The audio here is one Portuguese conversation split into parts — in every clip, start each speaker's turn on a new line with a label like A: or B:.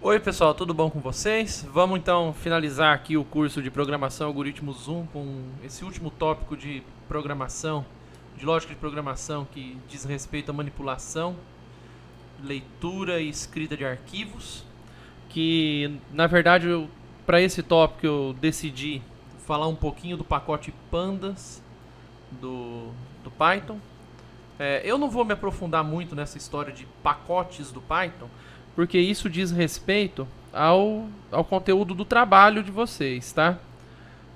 A: Oi pessoal, tudo bom com vocês? Vamos então finalizar aqui o curso de Programação Algoritmos 1 com esse último tópico de programação, de lógica de programação que diz respeito à manipulação, leitura e escrita de arquivos, que na verdade para esse tópico eu decidi falar um pouquinho do pacote Pandas do Python. Eu não vou me aprofundar muito nessa história de pacotes do Python, porque isso diz respeito ao conteúdo do trabalho de vocês, tá?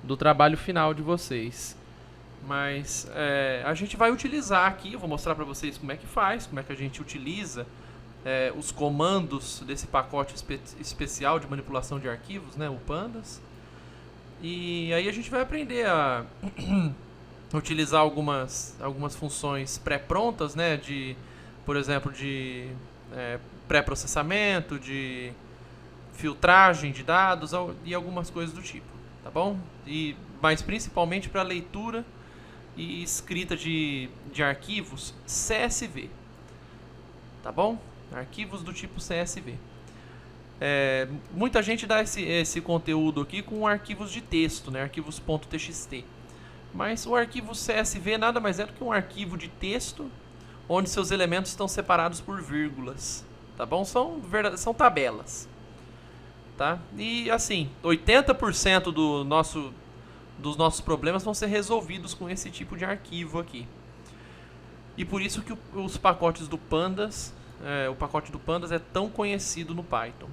A: Do trabalho final de vocês. Mas a gente vai utilizar aqui, eu vou mostrar para vocês como é que faz, como é que a gente utiliza os comandos desse pacote especial de manipulação de arquivos, né, o Pandas. E aí a gente vai aprender a utilizar algumas funções pré-prontas, né, por exemplo, de pré-processamento, de filtragem de dados e algumas coisas do tipo, tá bom? Mas principalmente para leitura e escrita de arquivos CSV, tá bom? Arquivos do tipo CSV. Muita gente dá esse conteúdo aqui com arquivos de texto, né? Arquivos .txt. Mas o arquivo CSV nada mais é do que um arquivo de texto onde seus elementos estão separados por vírgulas, tá bom? São tabelas, tá? E assim, 80% dos nossos problemas vão ser resolvidos com esse tipo de arquivo aqui. E por isso que os pacotes do Pandas, o pacote do Pandas é tão conhecido no Python.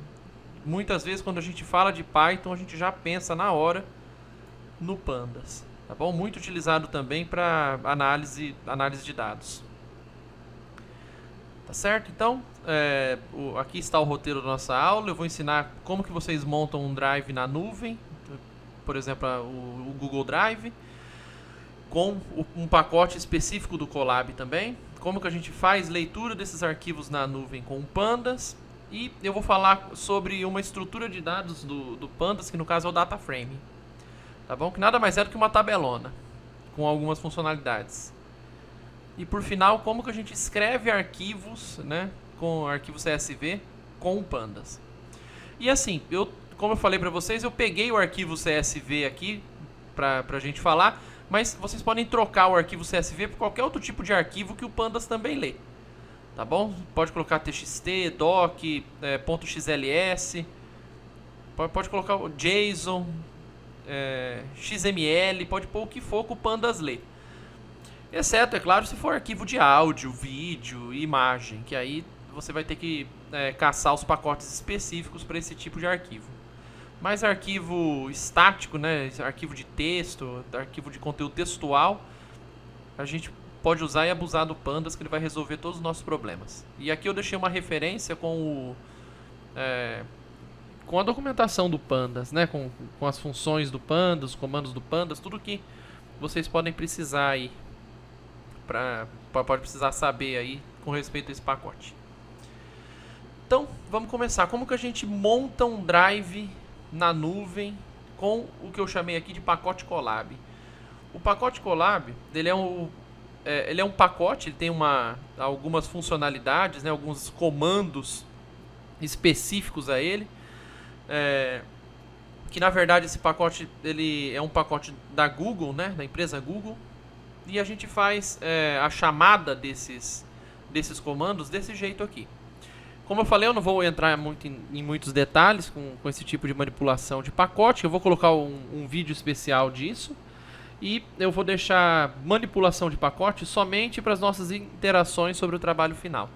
A: Muitas vezes quando a gente fala de Python, a gente já pensa na hora no Pandas, tá bom? Muito utilizado também para análise de dados. Tá certo? Então, aqui está o roteiro da nossa aula. Eu vou ensinar como que vocês montam um drive na nuvem, por exemplo, o Google Drive, com um pacote específico do Colab também. Como que a gente faz leitura desses arquivos na nuvem com o Pandas. E eu vou falar sobre uma estrutura de dados do Pandas, que no caso é o data frame. Tá bom? Que nada mais é do que uma tabelona com algumas funcionalidades. E por final, como que a gente escreve arquivos, né, com arquivo CSV com o Pandas. E assim, como eu falei para vocês, eu peguei o arquivo CSV aqui para a gente falar, mas vocês podem trocar o arquivo CSV por qualquer outro tipo de arquivo que o Pandas também lê. Tá bom? Pode colocar TXT, doc, .xls, pode colocar o JSON, XML, pode pôr o que for que o Pandas lê. Exceto, é claro, se for arquivo de áudio, vídeo e imagem, que aí você vai ter que caçar os pacotes específicos para esse tipo de arquivo. Mas arquivo estático, né, arquivo de texto, arquivo de conteúdo textual, a gente pode usar e abusar do Pandas, que ele vai resolver todos os nossos problemas. E aqui eu deixei uma referência com a documentação do Pandas, né, com as funções do Pandas, os comandos do Pandas, tudo que vocês podem precisar aí, pode precisar saber aí com respeito a esse pacote. Então, vamos começar. Como que a gente monta um drive na nuvem com o que eu chamei aqui de pacote Colab? O pacote Colab, ele é um pacote, ele tem algumas funcionalidades, né, alguns comandos específicos a ele, que na verdade esse pacote ele é um pacote da Google, né, da empresa Google, e a gente faz a chamada desses comandos desse jeito aqui. Como eu falei, eu não vou entrar em muitos detalhes com esse tipo de manipulação de pacote. Eu vou colocar um vídeo especial disso. E eu vou deixar manipulação de pacote somente para as nossas interações sobre o trabalho final.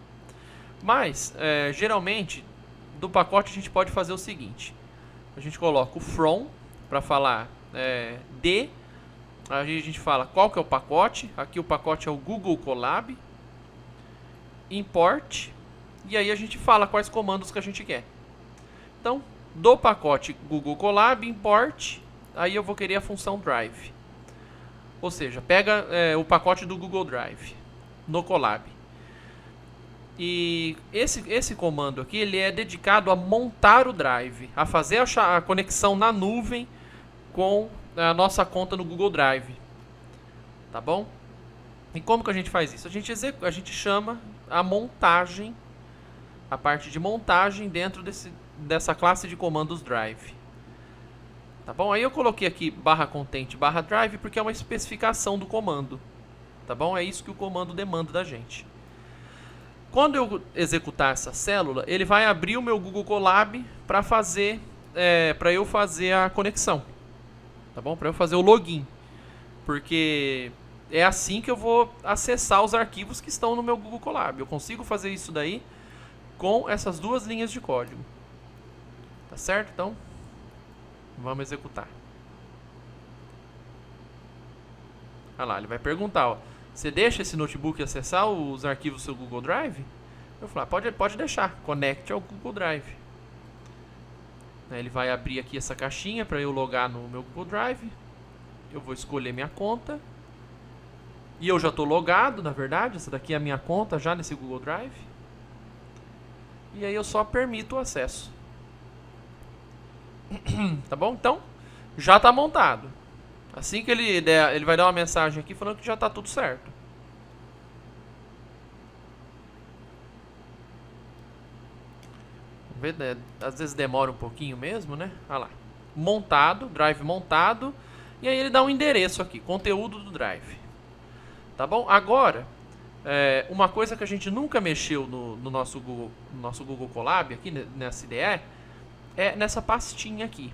A: Mas, geralmente, do pacote a gente pode fazer o seguinte. A gente coloca o from para falar de. Aí a gente fala qual que é o pacote. Aqui o pacote é o Google Colab. Import. E aí a gente fala quais comandos que a gente quer. Então, do pacote Google Colab, import. Aí eu vou querer a função drive. Ou seja, pega o pacote do Google Drive no Colab. E esse comando aqui, ele é dedicado a montar o drive, a fazer a conexão na nuvem com a nossa conta no Google Drive. Tá bom? E como que a gente faz isso? A gente chama a montagem a parte de montagem dentro dessa classe de comandos drive. Tá bom? Aí eu coloquei aqui /content /drive porque é uma especificação do comando. Tá bom? É isso que o comando demanda da gente. Quando eu executar essa célula, ele vai abrir o meu Google Colab para eu fazer a conexão. Tá bom? Para eu fazer o login. Porque é assim que eu vou acessar os arquivos que estão no meu Google Colab. Eu consigo fazer isso daí com essas duas linhas de código. Tá certo? Então, vamos executar. Olha lá, ele vai perguntar, ó, você deixa esse notebook acessar os arquivos do seu Google Drive? Eu falo, pode deixar, conecte ao Google Drive. Ele vai abrir aqui essa caixinha para eu logar no meu Google Drive. Eu vou escolher minha conta. E eu já estou logado, na verdade, essa daqui é a minha conta já nesse Google Drive. E aí eu só permito o acesso. Tá bom? Então, já está montado. Assim que ele vai dar uma mensagem aqui falando que já está tudo certo. Vamos ver, às vezes demora um pouquinho mesmo, né? Olha lá. Montado, drive montado. E aí ele dá um endereço aqui, conteúdo do drive. Tá bom? Agora, uma coisa que a gente nunca mexeu no nosso Google Colab, aqui nessa IDE, é nessa pastinha aqui.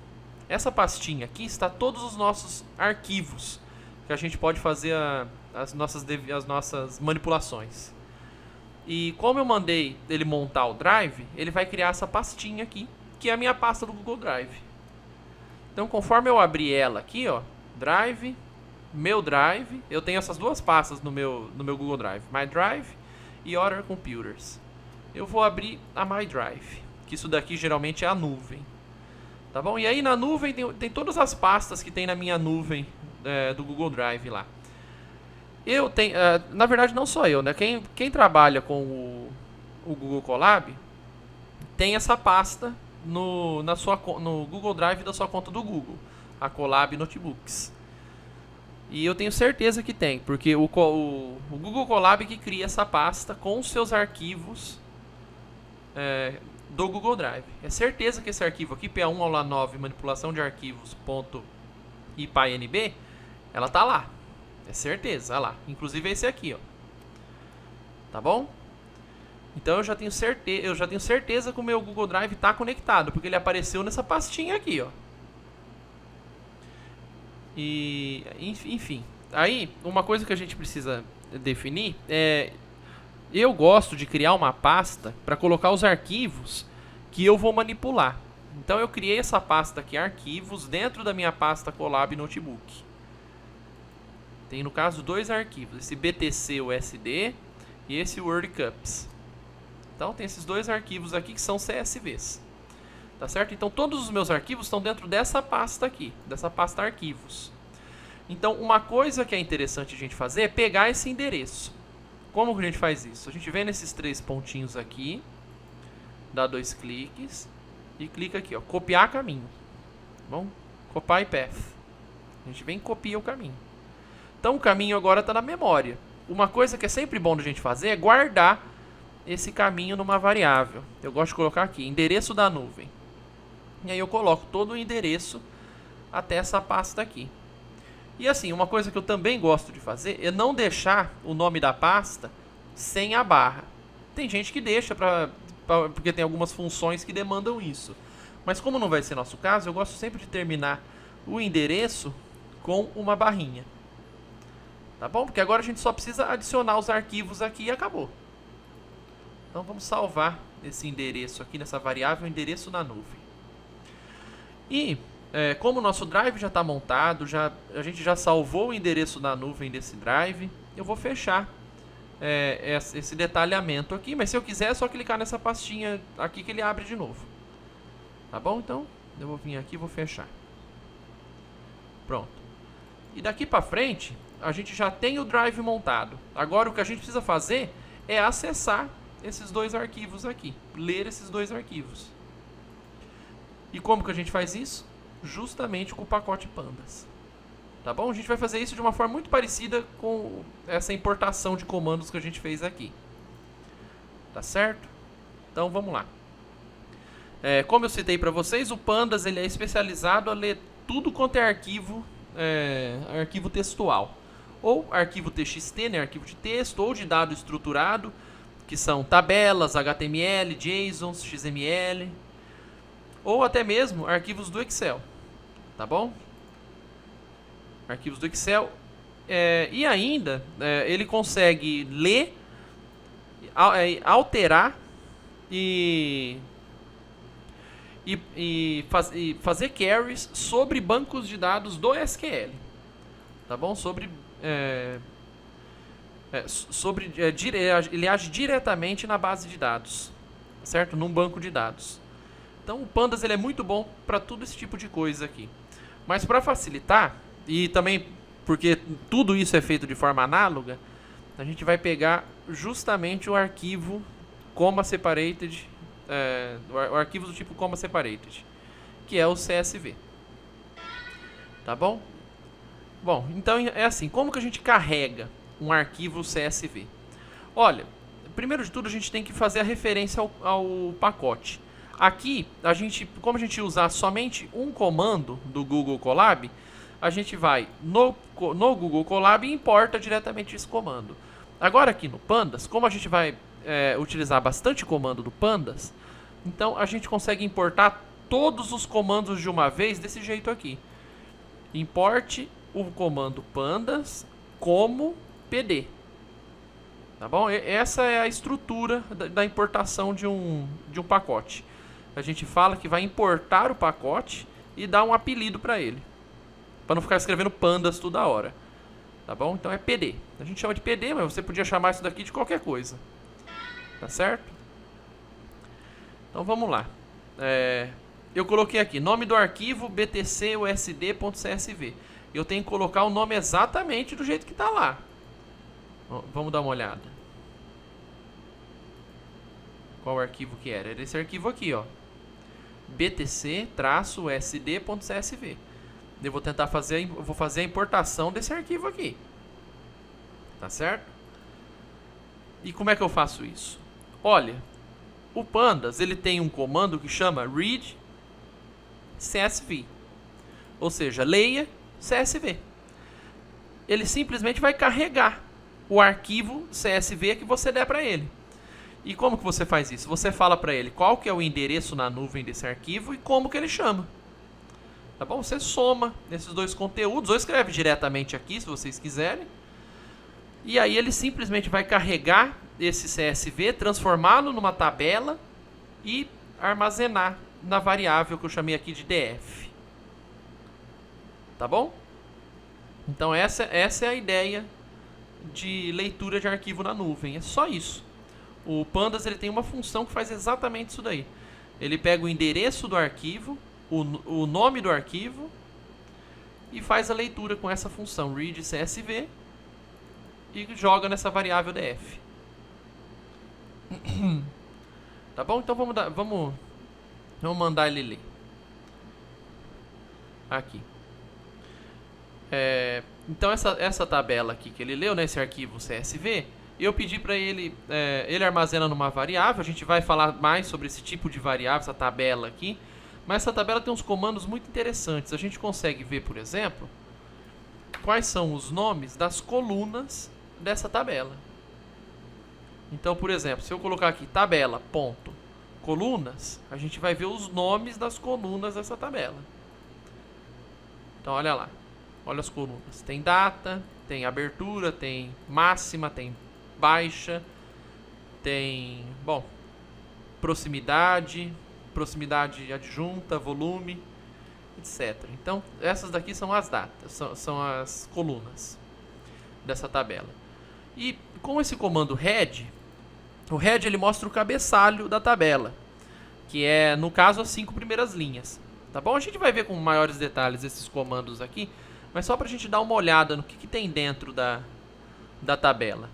A: Essa pastinha aqui está todos os nossos arquivos que a gente pode fazer as nossas manipulações. E como eu mandei ele montar o Drive, ele vai criar essa pastinha aqui, que é a minha pasta do Google Drive. Então, conforme eu abrir ela aqui, ó, Drive, meu Drive, eu tenho essas duas pastas no meu Google Drive, My Drive e Other Computers. Eu vou abrir a My Drive, que isso daqui geralmente é a nuvem. Tá bom? E aí na nuvem tem todas as pastas que tem na minha nuvem do Google Drive lá. Eu tenho, na verdade não só eu, né? Quem trabalha com o Google Colab tem essa pasta no Google Drive da sua conta do Google, a Colab Notebooks. E eu tenho certeza que tem, porque o Google Colab que cria essa pasta com os seus arquivos do Google Drive. É certeza que esse arquivo aqui, PA1-9 manipulação de arquivos.ipynb, ela tá lá. É certeza, olha lá. Inclusive esse aqui, ó. Tá bom? Então eu já tenho certeza que o meu Google Drive está conectado, porque ele apareceu nessa pastinha aqui, ó. E enfim, aí uma coisa que a gente precisa definir é, eu gosto de criar uma pasta para colocar os arquivos que eu vou manipular. Então eu criei essa pasta aqui, arquivos, dentro da minha pasta Colab Notebook. Tem no caso dois arquivos, esse BTC USD e esse WordCups. Então tem esses dois arquivos aqui que são CSVs. Tá certo? Então todos os meus arquivos estão dentro dessa pasta aqui, dessa pasta arquivos. Então uma coisa que é interessante a gente fazer é pegar esse endereço. Como que a gente faz isso? A gente vem nesses três pontinhos aqui, dá 2 cliques e clica aqui, ó, copiar caminho. Tá bom? Copy path. A gente vem e copia o caminho. Então o caminho agora está na memória. Uma coisa que é sempre bom da gente fazer é guardar esse caminho numa variável. Eu gosto de colocar aqui, endereço da nuvem. E aí eu coloco todo o endereço até essa pasta aqui. E assim, uma coisa que eu também gosto de fazer é não deixar o nome da pasta sem a barra. Tem gente que deixa porque tem algumas funções que demandam isso. Mas como não vai ser nosso caso, eu gosto sempre de terminar o endereço com uma barrinha. Tá bom? Porque agora a gente só precisa adicionar os arquivos aqui e acabou. Então vamos salvar esse endereço aqui nessa variável, endereço na nuvem. E como o nosso drive já está montado, a gente já salvou o endereço na nuvem desse drive, eu vou fechar esse detalhamento aqui, mas se eu quiser é só clicar nessa pastinha aqui que ele abre de novo. Tá bom? Então eu vou vir aqui e vou fechar. Pronto. E daqui para frente a gente já tem o drive montado. Agora o que a gente precisa fazer é acessar esses dois arquivos aqui, ler esses dois arquivos. E como que a gente faz isso? Justamente com o pacote pandas. Tá bom? A gente vai fazer isso de uma forma muito parecida com essa importação de comandos que a gente fez aqui. Tá certo? Então vamos lá. Como eu citei para vocês, o Pandas ele é especializado a ler tudo quanto é arquivo textual. Ou arquivo TXT, né, arquivo de texto, ou de dado estruturado, que são tabelas, HTML, JSON, XML, ou até mesmo arquivos do Excel, tá bom? Arquivos do Excel. E ainda, ele consegue ler, alterar e fazer queries sobre bancos de dados do SQL, tá bom? Ele age diretamente na base de dados, certo? Num banco de dados. Então o Pandas ele é muito bom para todo esse tipo de coisa aqui. Mas para facilitar, e também porque tudo isso é feito de forma análoga, a gente vai pegar justamente o arquivo comma separated, o arquivo do tipo comma separated, que é o CSV. Tá bom? Bom, então é assim, como que a gente carrega um arquivo CSV? Olha, primeiro de tudo a gente tem que fazer a referência ao pacote. Aqui, como a gente usar somente um comando do Google Colab, a gente vai no Google Colab e importa diretamente esse comando. Agora aqui no Pandas, como a gente vai utilizar bastante comando do Pandas, então a gente consegue importar todos os comandos de uma vez desse jeito aqui. Importe o comando pandas como pd. Tá bom? Essa é a estrutura da importação de um pacote. A gente fala que vai importar o pacote e dar um apelido para ele, para não ficar escrevendo pandas toda hora. Tá bom? Então é pd. A gente chama de pd, mas você podia chamar isso daqui de qualquer coisa. Tá certo? Então vamos lá. Eu coloquei aqui nome do arquivo btc.usd.csv. Eu tenho que colocar o nome exatamente do jeito que está lá. Vamos dar uma olhada. Qual arquivo que era? Era esse arquivo aqui, ó. btc-usd.csv. Eu vou tentar fazer a importação desse arquivo aqui. Tá certo? E como é que eu faço isso? Olha, o Pandas ele tem um comando que chama read CSV, ou seja, leia CSV. Ele simplesmente vai carregar o arquivo CSV que você der para ele. E como que você faz isso? Você fala para ele qual que é o endereço na nuvem desse arquivo e como que ele chama. Tá bom? Você soma esses dois conteúdos, ou escreve diretamente aqui, se vocês quiserem. E aí ele simplesmente vai carregar esse CSV, transformá-lo numa tabela e armazenar na variável que eu chamei aqui de df. Tá bom? Então essa é a ideia de leitura de arquivo na nuvem. É só isso. O Pandas ele tem uma função que faz exatamente isso daí. Ele pega o endereço do arquivo, o nome do arquivo e faz a leitura com essa função read CSV e joga nessa variável df. Tá bom? Então vamos mandar ele ler. Aqui. Então essa tabela aqui que ele leu, nesse arquivo CSV, eu pedi para ele, ele armazena numa variável. A gente vai falar mais sobre esse tipo de variável, essa tabela aqui. Mas essa tabela tem uns comandos muito interessantes. A gente consegue ver, por exemplo, quais são os nomes das colunas dessa tabela. Então, por exemplo, se eu colocar aqui tabela.colunas, a gente vai ver os nomes das colunas dessa tabela. Então, olha lá. Olha as colunas. Tem data, tem abertura, tem máxima, tem baixa, tem, bom, proximidade adjunta, volume, etc. Então, essas daqui são as datas, são as colunas dessa tabela. E com esse comando head, o head ele mostra o cabeçalho da tabela, que é, no caso, as 5 primeiras linhas. Tá bom? A gente vai ver com maiores detalhes esses comandos aqui, mas só para a gente dar uma olhada no que tem dentro da tabela.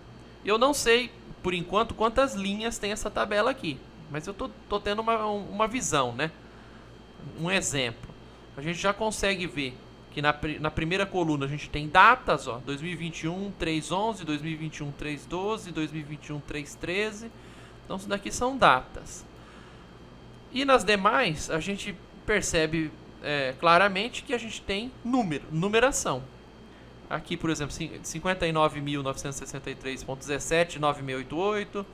A: Eu não sei, por enquanto, quantas linhas tem essa tabela aqui, mas eu tô tendo uma visão, né? Um exemplo. A gente já consegue ver que na primeira coluna a gente tem datas, ó, 2021 3/11, 2021 3/12, 2021 3/13, Então isso daqui são datas. E nas demais a gente percebe claramente que a gente tem numeração. Aqui, por exemplo, 59.963.17, 9688,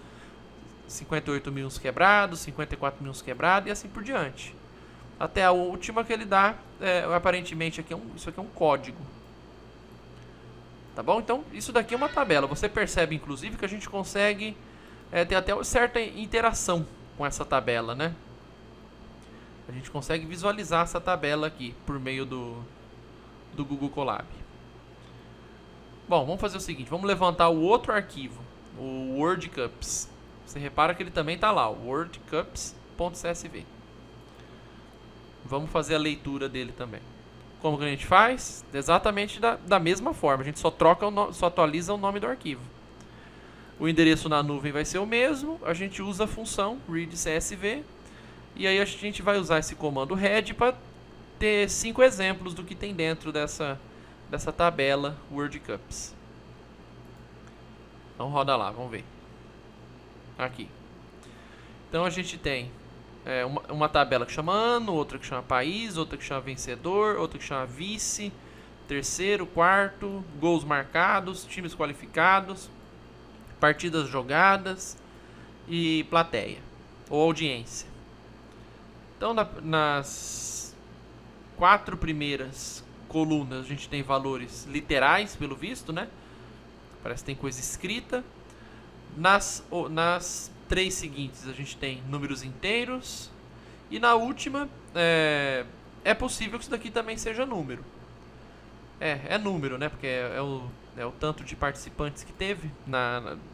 A: 58 mil uns quebrados, 54 mil uns quebrados e assim por diante. Até a última que ele dá, aparentemente aqui isso aqui é um código. Tá bom? Então, isso daqui é uma tabela. Você percebe, inclusive, que a gente consegue ter até uma certa interação com essa tabela, né? A gente consegue visualizar essa tabela aqui por meio do Google Colab. Bom, vamos fazer o seguinte, vamos levantar o outro arquivo, o WordCups. Você repara que ele também está lá, o wordcups.csv. Vamos fazer a leitura dele também. Como que a gente faz? Exatamente da mesma forma, a gente só atualiza o nome do arquivo. O endereço na nuvem vai ser o mesmo, a gente usa a função readCSV. E aí a gente vai usar esse comando head para ter 5 exemplos do que tem dentro dessa tabela WordCups. Então roda lá, vamos ver. Aqui. Então a gente tem uma tabela que chama ano, outra que chama país, outra que chama vencedor, outra que chama vice, terceiro, quarto, gols marcados, times qualificados, partidas jogadas e plateia ou audiência. Então nas 4 primeiras colunas a gente tem valores literais, pelo visto, né? Parece que tem coisa escrita. Nas 3 seguintes a gente tem números inteiros. E na última é possível que isso daqui também seja número. É número, né? Porque é o tanto de participantes que teve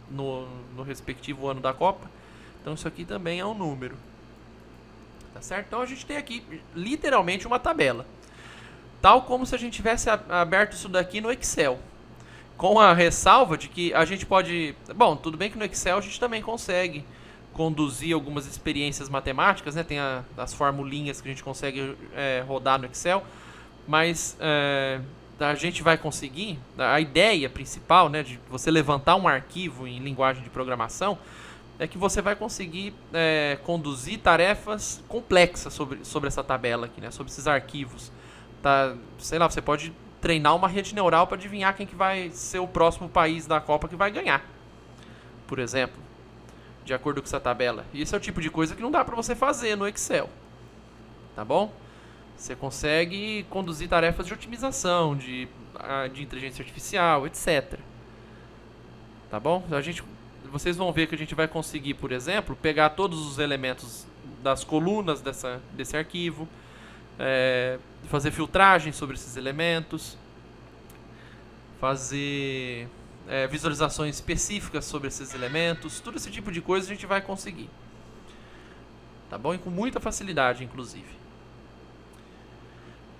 A: no respectivo ano da Copa. Então isso aqui também é um número. Tá certo? Então a gente tem aqui literalmente uma tabela. Tal como se a gente tivesse aberto isso daqui no Excel. Com a ressalva de que a gente pode... Bom, tudo bem que no Excel a gente também consegue conduzir algumas experiências matemáticas, né? Tem as formulinhas que a gente consegue rodar no Excel. Mas a gente vai conseguir... A ideia principal, né, de você levantar um arquivo em linguagem de programação é que você vai conseguir conduzir tarefas complexas sobre essa tabela aqui, né? Sobre esses arquivos. Tá, sei lá, você pode treinar uma rede neural para adivinhar quem que vai ser o próximo país da Copa que vai ganhar, por exemplo, de acordo com essa tabela. E esse é o tipo de coisa que não dá para você fazer no Excel, tá bom? Você consegue conduzir tarefas de otimização, de inteligência artificial, etc. Tá bom? Vocês vão ver que a gente vai conseguir, por exemplo, pegar todos os elementos das colunas desse arquivo, fazer filtragem sobre esses elementos, fazer visualizações específicas sobre esses elementos, todo esse tipo de coisa a gente vai conseguir. Tá bom? E com muita facilidade, inclusive.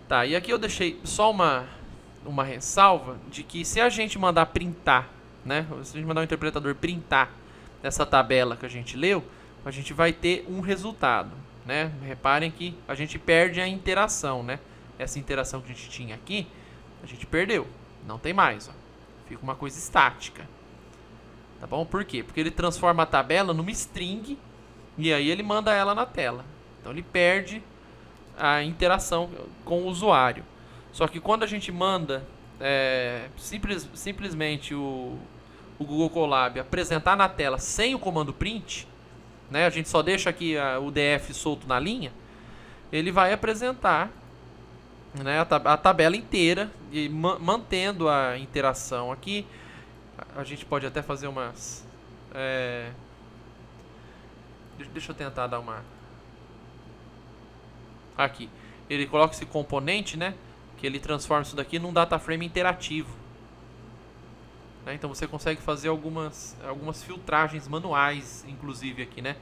A: Tá, e aqui eu deixei só uma ressalva de que se a gente mandar printar, né? Se a gente mandar o interpretador printar essa tabela que a gente leu, a gente vai ter um resultado, né? Reparem que a gente perde a interação, né? Essa interação que a gente tinha aqui, a gente perdeu. Não tem mais, ó. Fica uma coisa estática. Tá bom? Por quê? Porque ele transforma a tabela numa string e aí ele manda ela na tela. Então ele perde a interação com o usuário. Só que quando a gente manda simplesmente o Google Colab apresentar na tela sem o comando print, né, a gente só deixa aqui o DF solto na linha, ele vai apresentar, né, a tabela inteira e mantendo a interação aqui. A gente pode até fazer umas... deixa eu tentar dar uma... Aqui. Ele coloca esse componente, né, que ele transforma isso daqui num data frame interativo. Então você consegue fazer algumas filtragens manuais, inclusive aqui, né?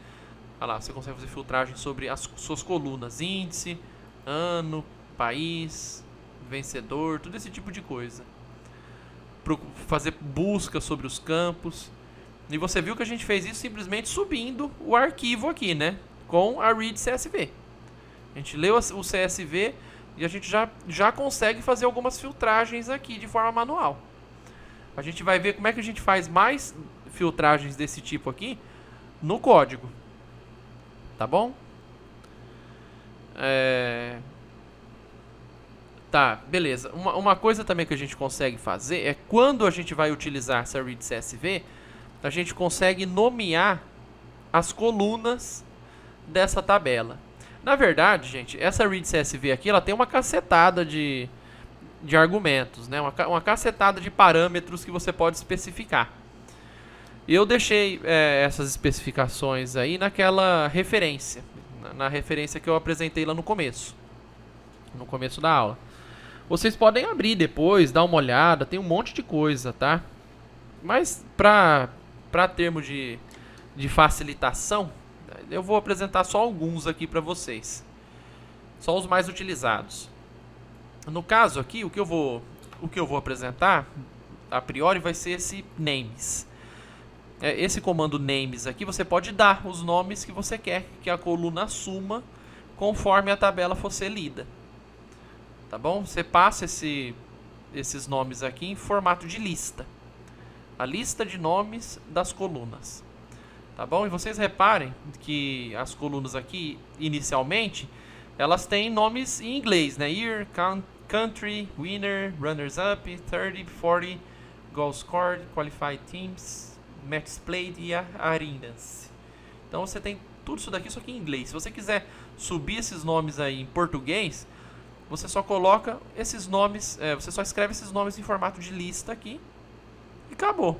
A: Olha lá, você consegue fazer filtragem sobre as suas colunas, índice, ano, país, vencedor, tudo esse tipo de coisa. Fazer busca sobre os campos. E você viu que a gente fez isso simplesmente subindo o arquivo aqui, né? Com a readCSV. A gente leu o CSV e a gente já consegue fazer algumas filtragens aqui de forma manual. A gente vai ver como é que a gente faz mais filtragens desse tipo aqui no código. Tá bom? Tá, beleza. Uma coisa também que a gente consegue fazer é quando a gente vai utilizar essa read CSV, a gente consegue nomear as colunas dessa tabela. Na verdade, gente, essa read CSV aqui, ela tem uma cacetada de argumentos, né? Uma cacetada de parâmetros que você pode especificar. Eu deixei essas especificações aí naquela referência, na referência que eu apresentei lá no começo da aula. Vocês podem abrir depois, dar uma olhada, tem um monte de coisa, tá? Mas para termos de facilitação, eu vou apresentar só alguns aqui para vocês. Só os mais utilizados. No caso aqui, o que eu vou apresentar, a priori, vai ser esse names. Esse comando names aqui, você pode dar os nomes que você quer que a coluna assuma conforme a tabela for ser lida. Tá bom? Você passa esses nomes aqui em formato de lista. A lista de nomes das colunas. Tá bom? E vocês reparem que as colunas aqui, inicialmente, elas têm nomes em inglês, né? Year, country, winner, runners-up, 30, 40, goals scored, qualified teams, matches played e arenas. Então você tem tudo isso daqui, só que em inglês. Se você quiser subir esses nomes aí em português, você só coloca esses nomes, você só escreve esses nomes em formato de lista aqui e acabou.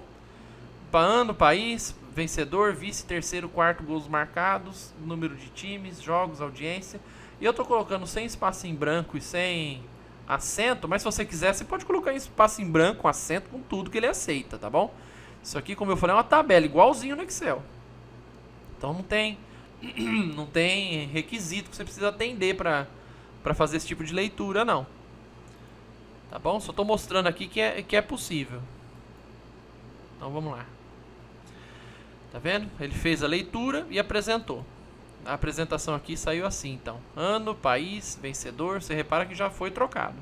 A: Ano, país, vencedor, vice, terceiro, quarto, gols marcados, número de times, jogos, audiência. E eu tô colocando sem espaço em branco e sem acento, mas se você quiser, você pode colocar em espaço em branco, com acento, com tudo que ele aceita, tá bom? Isso aqui, como eu falei, é uma tabela, igualzinho no Excel. Então não tem requisito que você precisa atender para fazer esse tipo de leitura, não. Tá bom? Só tô mostrando aqui que é possível. Então vamos lá. Tá vendo? Ele fez a leitura e apresentou. A apresentação aqui saiu assim, então. Ano, país, vencedor. Você repara que já foi trocado.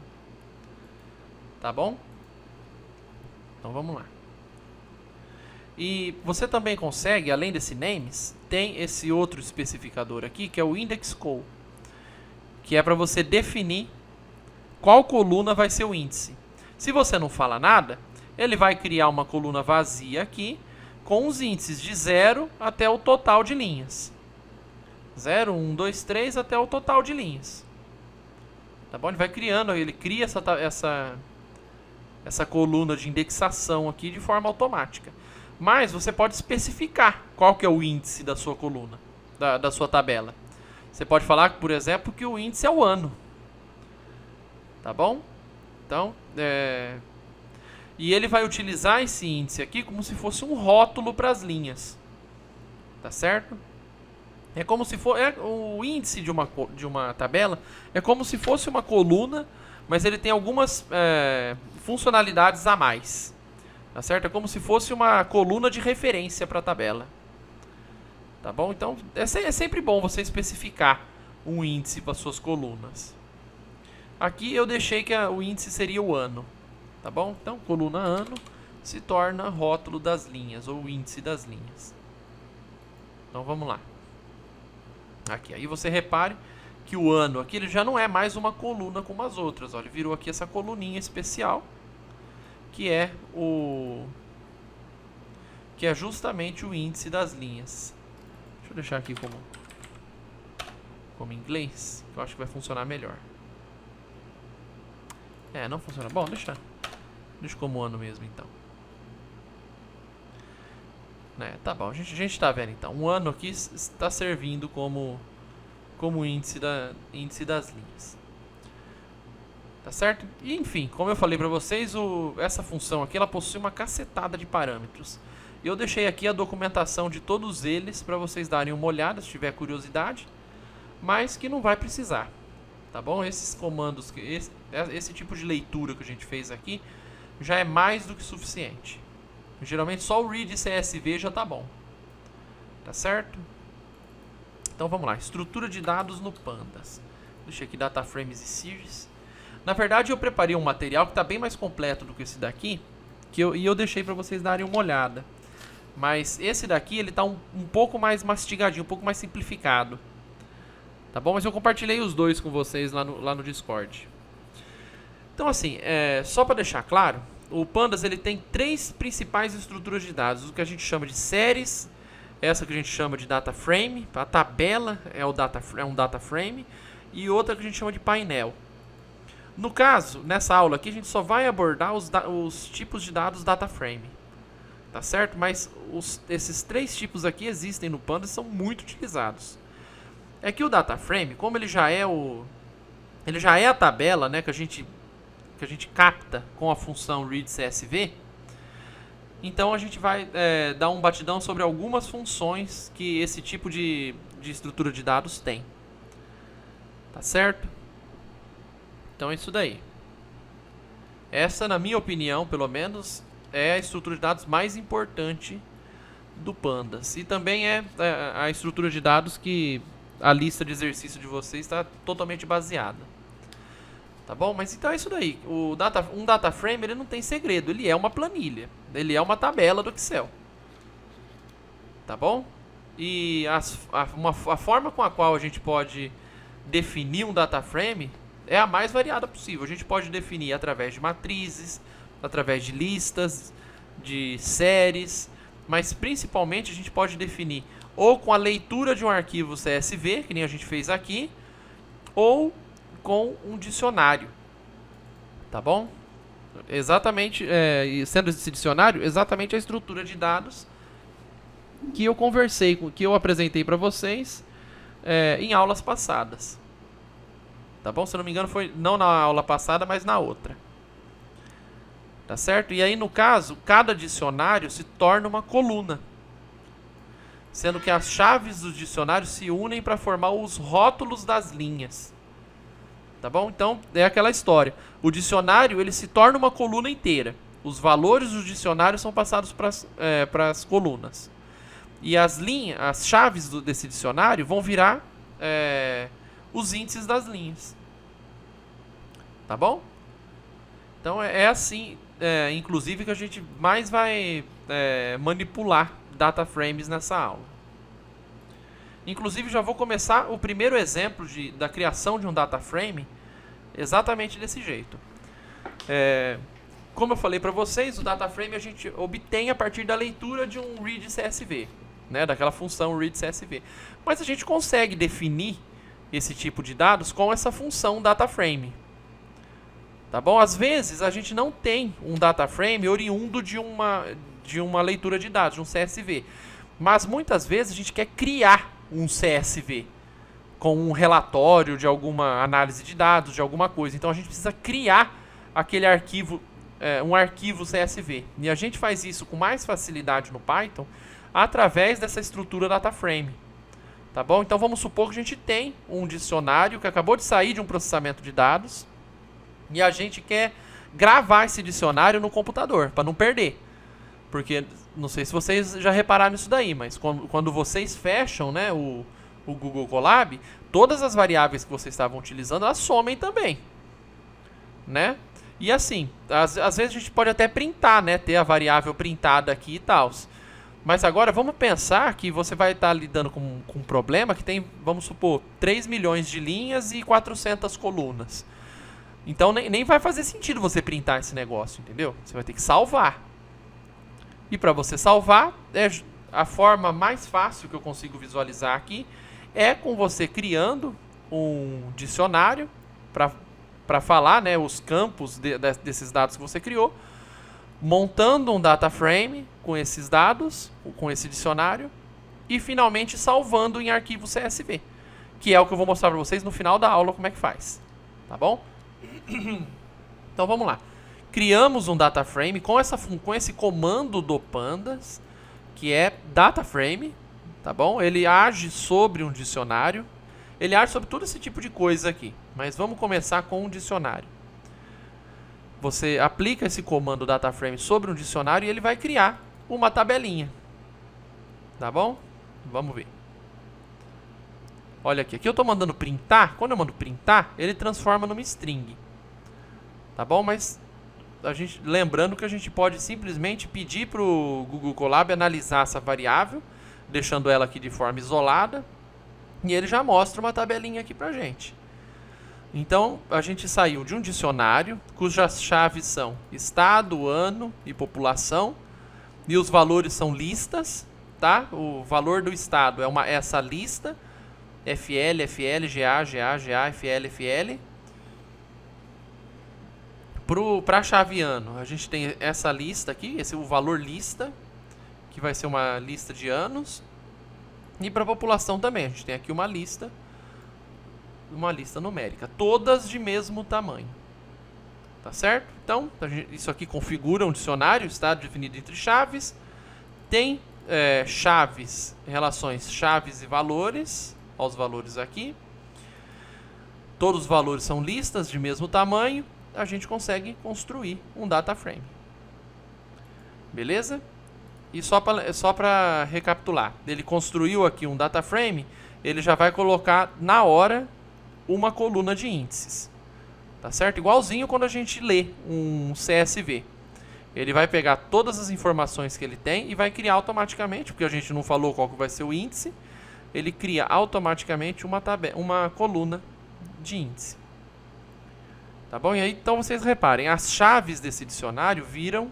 A: Tá bom? Então vamos lá. E você também consegue, além desse names, tem esse outro especificador aqui, que é o index call, que é para você definir qual coluna vai ser o índice. Se você não fala nada, ele vai criar uma coluna vazia aqui, com os índices de 0 até o total de linhas. 0, 1, 2, 3 até o total de linhas. Tá bom? Ele vai criando, ele cria essa coluna de indexação aqui de forma automática. Mas você pode especificar qual que é o índice da sua coluna, da sua tabela. Você pode falar, por exemplo, que o índice é o ano. Tá bom? Então, e ele vai utilizar esse índice aqui como se fosse um rótulo para as linhas. Tá certo? É como se for o índice de uma tabela é como se fosse uma coluna, mas ele tem algumas funcionalidades a mais. Tá certo? É como se fosse uma coluna de referência para a tabela. Tá bom? Então, é sempre bom você especificar um índice para suas colunas. Aqui eu deixei que o índice seria o ano. Tá bom? Então, coluna ano se torna rótulo das linhas, ou índice das linhas. Então, vamos lá. Aqui, aí você repare que o ano aqui ele já não é mais uma coluna como as outras. Ó, ele virou aqui essa coluninha especial, que é justamente o índice das linhas. Deixa eu deixar aqui como em inglês, que eu acho que vai funcionar melhor. Não funciona. Bom, deixa como ano mesmo, então. Tá bom, a gente tá vendo, então. Um ano aqui está servindo como índice das linhas. Tá certo? E, enfim, como eu falei pra vocês, essa função aqui, ela possui uma cacetada de parâmetros. E eu deixei aqui a documentação de todos eles para vocês darem uma olhada, se tiver curiosidade, mas que não vai precisar. Tá bom? Esses comandos, esse tipo de leitura que a gente fez aqui, já é mais do que suficiente. Geralmente só o read CSV já tá bom. Tá certo? Então vamos lá. Estrutura de dados no Pandas. Deixa aqui data frames e series. Na verdade eu preparei um material que está bem mais completo do que esse daqui, e eu deixei para vocês darem uma olhada. Mas esse daqui, ele tá um pouco mais mastigadinho, um pouco mais simplificado. Tá bom? Mas eu compartilhei os dois com vocês lá no Discord. Então, assim, só para deixar claro, o Pandas ele tem 3 principais estruturas de dados. O que a gente chama de séries, essa que a gente chama de data frame, a tabela é um data frame, e outra que a gente chama de painel. No caso, nessa aula aqui, a gente só vai abordar os tipos de dados data frame. Tá certo? Mas esses 3 tipos aqui existem no Pandas e são muito utilizados. É que o data frame, como ele já é a tabela, né, que a gente capta com a função readCSV, então a gente vai dar um batidão sobre algumas funções que esse tipo de estrutura de dados tem. Tá certo? Então é isso daí. Essa, na minha opinião, pelo menos, é a estrutura de dados mais importante do Pandas. E também é a estrutura de dados que a lista de exercício de vocês está totalmente baseada. Tá bom? Mas então é isso daí. Um data frame ele não tem segredo. Ele é uma planilha. Ele é uma tabela do Excel. Tá bom? E a forma com a qual a gente pode definir um data frame é a mais variada possível. A gente pode definir através de matrizes, através de listas, de séries, mas principalmente a gente pode definir ou com a leitura de um arquivo CSV, que nem a gente fez aqui, ou com um dicionário. Tá bom? Exatamente, sendo esse dicionário, exatamente a estrutura de dados que eu conversei, que eu apresentei para vocês em aulas passadas. Tá bom? Se eu não me engano, foi não na aula passada, mas na outra. Tá certo? E aí, no caso, cada dicionário se torna uma coluna, sendo que as chaves dos dicionários se unem para formar os rótulos das linhas. Tá bom? Então, é aquela história. O dicionário ele se torna uma coluna inteira. Os valores dos dicionários são passados para as colunas. E as chaves desse dicionário vão virar os índices das linhas. Tá bom? Então, é assim, inclusive, que a gente mais vai manipular data frames nessa aula. Inclusive, já vou começar o primeiro exemplo da criação de um data frame exatamente desse jeito. Como eu falei para vocês, o data frame a gente obtém a partir da leitura de um readCSV, né, daquela função readCSV. Mas a gente consegue definir esse tipo de dados com essa função data frame. Tá bom? Às vezes a gente não tem um data frame oriundo de uma leitura de dados, de um CSV. Mas muitas vezes a gente quer criar um CSV com um relatório de alguma análise de dados, de alguma coisa. Então a gente precisa criar aquele arquivo, um arquivo CSV. E a gente faz isso com mais facilidade no Python através dessa estrutura data frame. Tá bom? Então vamos supor que a gente tem um dicionário que acabou de sair de um processamento de dados e a gente quer gravar esse dicionário no computador para não perder. Porque, não sei se vocês já repararam nisso daí, mas quando vocês fecham, né, o Google Colab, todas as variáveis que vocês estavam utilizando, elas somem também. Né? E assim, às vezes a gente pode até printar, né, ter a variável printada aqui e tal. Mas agora vamos pensar que você vai estar lidando com um problema que tem, vamos supor, 3 milhões de linhas e 400 colunas. Então nem vai fazer sentido você printar esse negócio, entendeu? Você vai ter que salvar. E para você salvar, a forma mais fácil que eu consigo visualizar aqui é com você criando um dicionário para falar, né, os campos desses dados que você criou, montando um data frame com esses dados, com esse dicionário, e finalmente salvando em arquivo CSV, que é o que eu vou mostrar para vocês no final da aula como é que faz. Tá bom? Então vamos lá. Criamos um data frame com esse comando do Pandas, que é data frame, tá bom? Ele age sobre um dicionário, ele age sobre todo esse tipo de coisa aqui, mas vamos começar com um dicionário. Você aplica esse comando data frame sobre um dicionário e ele vai criar uma tabelinha, tá bom? Vamos ver. Olha aqui, eu estou mandando printar. Quando eu mando printar, ele transforma numa string, tá bom? Mas lembrando que a gente pode simplesmente pedir para o Google Colab analisar essa variável, deixando ela aqui de forma isolada, e ele já mostra uma tabelinha aqui para a gente. Então, a gente saiu de um dicionário, cujas chaves são estado, ano e população, e os valores são listas, tá? O valor do estado é essa lista, FL, FL, GA, GA, GA, FL, FL. Para a chave ano, a gente tem essa lista aqui, esse é o valor lista, que vai ser uma lista de anos. E para a população também, a gente tem aqui uma lista numérica, todas de mesmo tamanho. Tá certo? Então, isso aqui configura um dicionário, estado definido entre chaves. Tem chaves, relações chaves e valores, olha os valores aqui. Todos os valores são listas de mesmo tamanho. A gente consegue construir um data frame. Beleza? E só para recapitular, ele construiu aqui um data frame, ele já vai colocar na hora uma coluna de índices. Tá certo? Igualzinho quando a gente lê um CSV. Ele vai pegar todas as informações que ele tem e vai criar automaticamente, porque a gente não falou qual que vai ser o índice, ele cria automaticamente uma coluna de índice. Tá bom? E aí, então vocês reparem, as chaves desse dicionário viram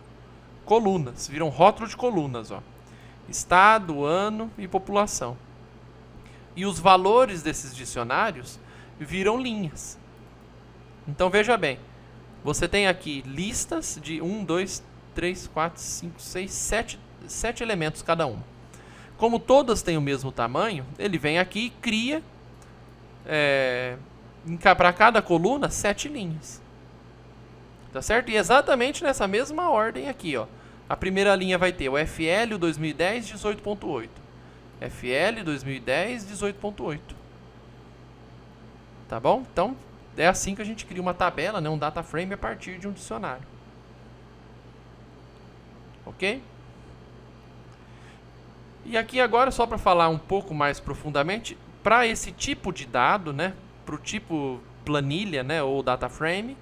A: colunas, viram rótulo de colunas, ó. Estado, ano e população. E os valores desses dicionários viram linhas. Então veja bem, você tem aqui listas de 1, 2, 3, 4, 5, 6, 7 elementos cada uma. Como todas têm o mesmo tamanho, ele vem aqui e cria para cada coluna 7 linhas. Tá certo? E exatamente nessa mesma ordem aqui, ó. A primeira linha vai ter o FL 2010 18.8. FL 2010 18.8. Tá bom? Então, é assim que a gente cria uma tabela, né, um data frame a partir de um dicionário. OK? E aqui agora, só para falar um pouco mais profundamente, para esse tipo de dado, né, para o tipo planilha, né, ou data frame,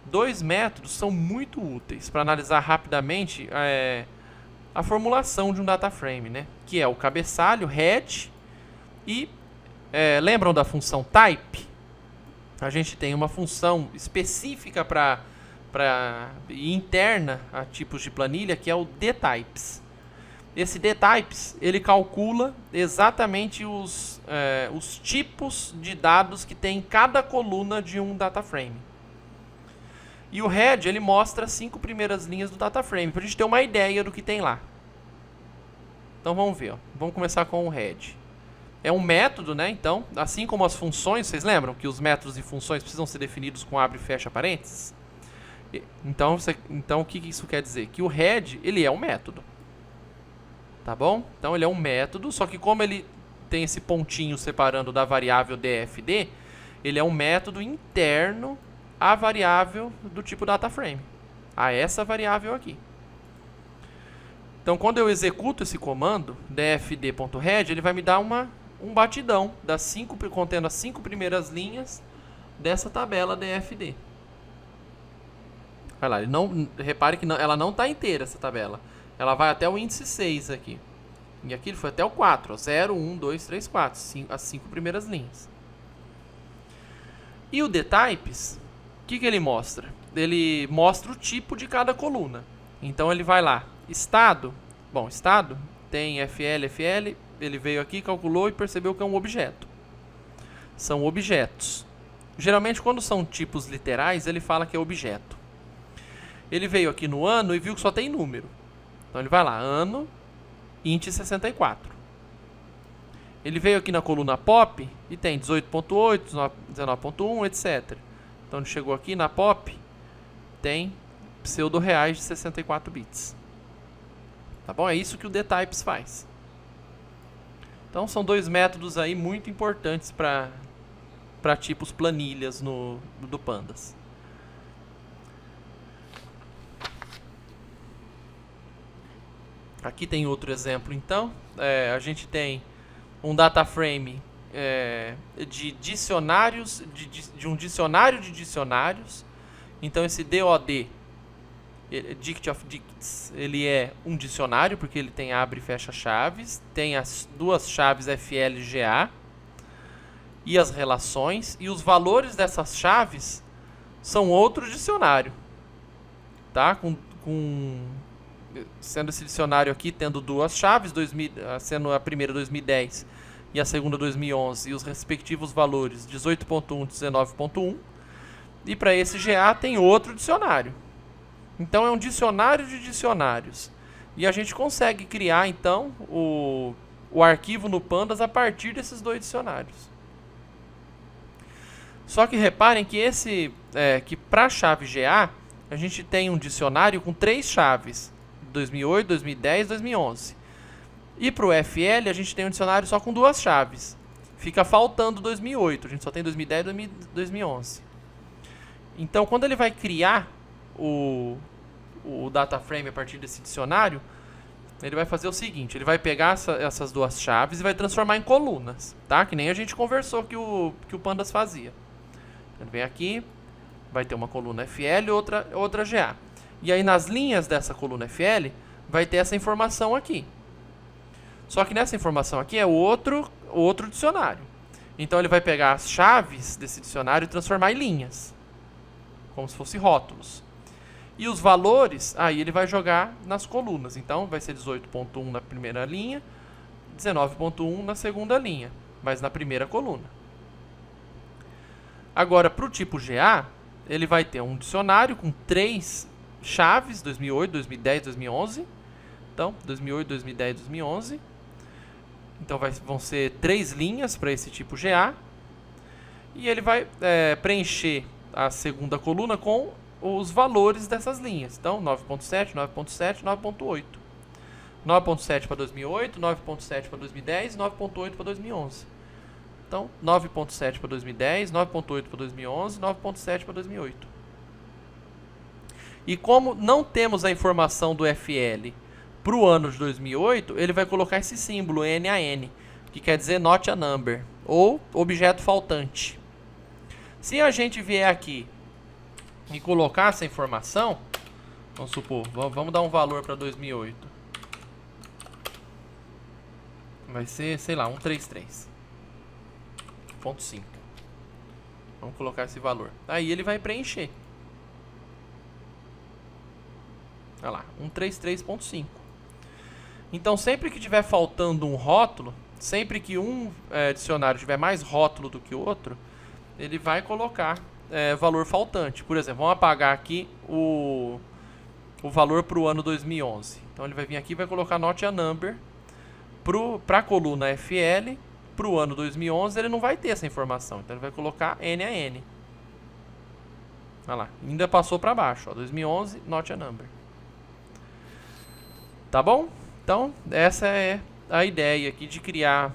A: 2 métodos são muito úteis para analisar rapidamente a formulação de um data frame, né, que é o cabeçalho, head, e lembram da função type? A gente tem uma função específica e interna a tipos de planilha, que é o dtypes. Esse dtypes, ele calcula exatamente os tipos de dados que tem em cada coluna de um data frame. E o head, ele mostra as 5 primeiras linhas do data frame, para a gente ter uma ideia do que tem lá. Então vamos ver, ó. Vamos começar com o head. É um método, né? Então, assim como as funções, vocês lembram que os métodos e funções precisam ser definidos com abre e fecha parênteses? Então, o que isso quer dizer? Que o head, ele é um método. Tá bom? Então, ele é um método, só que como ele tem esse pontinho separando da variável dfd, ele é um método interno à variável do tipo data frame, a essa variável aqui. Então, quando eu executo esse comando, dfd.head, ele vai me dar um batidão contendo as 5 primeiras linhas dessa tabela dfd. Vai lá, repare que ela não está inteira, essa tabela. Ela vai até o índice 6 aqui. E aqui ele foi até o 4, ó, 0, 1, 2, 3, 4, as 5 primeiras linhas. E o dtypes, o que ele mostra? Ele mostra o tipo de cada coluna. Então ele vai lá, estado, bom, estado tem FL, FL, ele veio aqui, calculou e percebeu que é um objeto. São objetos. Geralmente quando são tipos literais, ele fala que é objeto. Ele veio aqui no ano e viu que só tem número. Então ele vai lá, ano, int 64. Ele veio aqui na coluna pop e tem 18.8, 19.1, etc. Então ele chegou aqui na pop, tem pseudo-reais de 64 bits. Tá bom? É isso que o dtypes faz. Então são 2 métodos aí muito importantes para tipos planilhas do Pandas. Aqui tem outro exemplo, então. A gente tem um data frame de dicionários, de um dicionário de dicionários. Então esse DOD Dict of Dicts, ele é um dicionário, porque ele tem abre e fecha chaves, tem as duas chaves FL e GA, e as relações, e os valores dessas chaves são outro dicionário, tá? Sendo esse dicionário aqui tendo duas chaves, sendo a primeira 2010 e a segunda 2011, e os respectivos valores 18.1 e 19.1, e para esse GA tem outro dicionário. Então é um dicionário de dicionários. E a gente consegue criar, então, o arquivo no Pandas a partir desses dois dicionários. Só que reparem que que para a chave GA, a gente tem um dicionário com 3 chaves. 2008, 2010, 2011. E para o FL, a gente tem um dicionário só com 2 chaves. Fica faltando 2008. A gente só tem 2010 e 2011. Então, quando ele vai criar o data frame a partir desse dicionário, ele vai fazer o seguinte: ele vai pegar essas 2 chaves e vai transformar em colunas, tá? Que nem a gente conversou que o Pandas fazia. Ele vem aqui, vai ter uma coluna FL e outra GA. E aí nas linhas dessa coluna FL vai ter essa informação aqui. Só que nessa informação aqui é outro dicionário. Então ele vai pegar as chaves desse dicionário e transformar em linhas, como se fossem rótulos. E os valores, aí ele vai jogar nas colunas. Então vai ser 18.1 na primeira linha, 19.1 na segunda linha, mas na primeira coluna. Agora, para o tipo GA, ele vai ter um dicionário com 3 chaves, 2008, 2010, 2011. Então, 2008, 2010, 2011. Então vão ser 3 linhas para esse tipo GA. E ele vai preencher a segunda coluna com os valores dessas linhas. Então, 9.7, 9.7, 9.8. 9.7 para 2008, 9.7 para 2010, 9.8 para 2011. Então, 9.7 para 2010, 9.8 para 2011, 9.7 para 2008. E como não temos a informação do FL para o ano de 2008, ele vai colocar esse símbolo NaN, que quer dizer not a number, ou objeto faltante. Se a gente vier aqui e colocar essa informação, vamos supor, vamos dar um valor para 2008. Vai ser, sei lá, 133.5. Vamos colocar esse valor. Aí ele vai preencher. Olha lá, 133.5. Então, sempre que tiver faltando um rótulo, sempre que um dicionário tiver mais rótulo do que o outro, ele vai colocar valor faltante. Por exemplo, vamos apagar aqui o valor para o ano 2011. Então, ele vai vir aqui e vai colocar not a number. Para a coluna FL, para o ano 2011, ele não vai ter essa informação. Então, ele vai colocar NaN. Olha lá, ainda passou para baixo. Ó, 2011, not a number. Tá bom? Então, essa é a ideia aqui de criar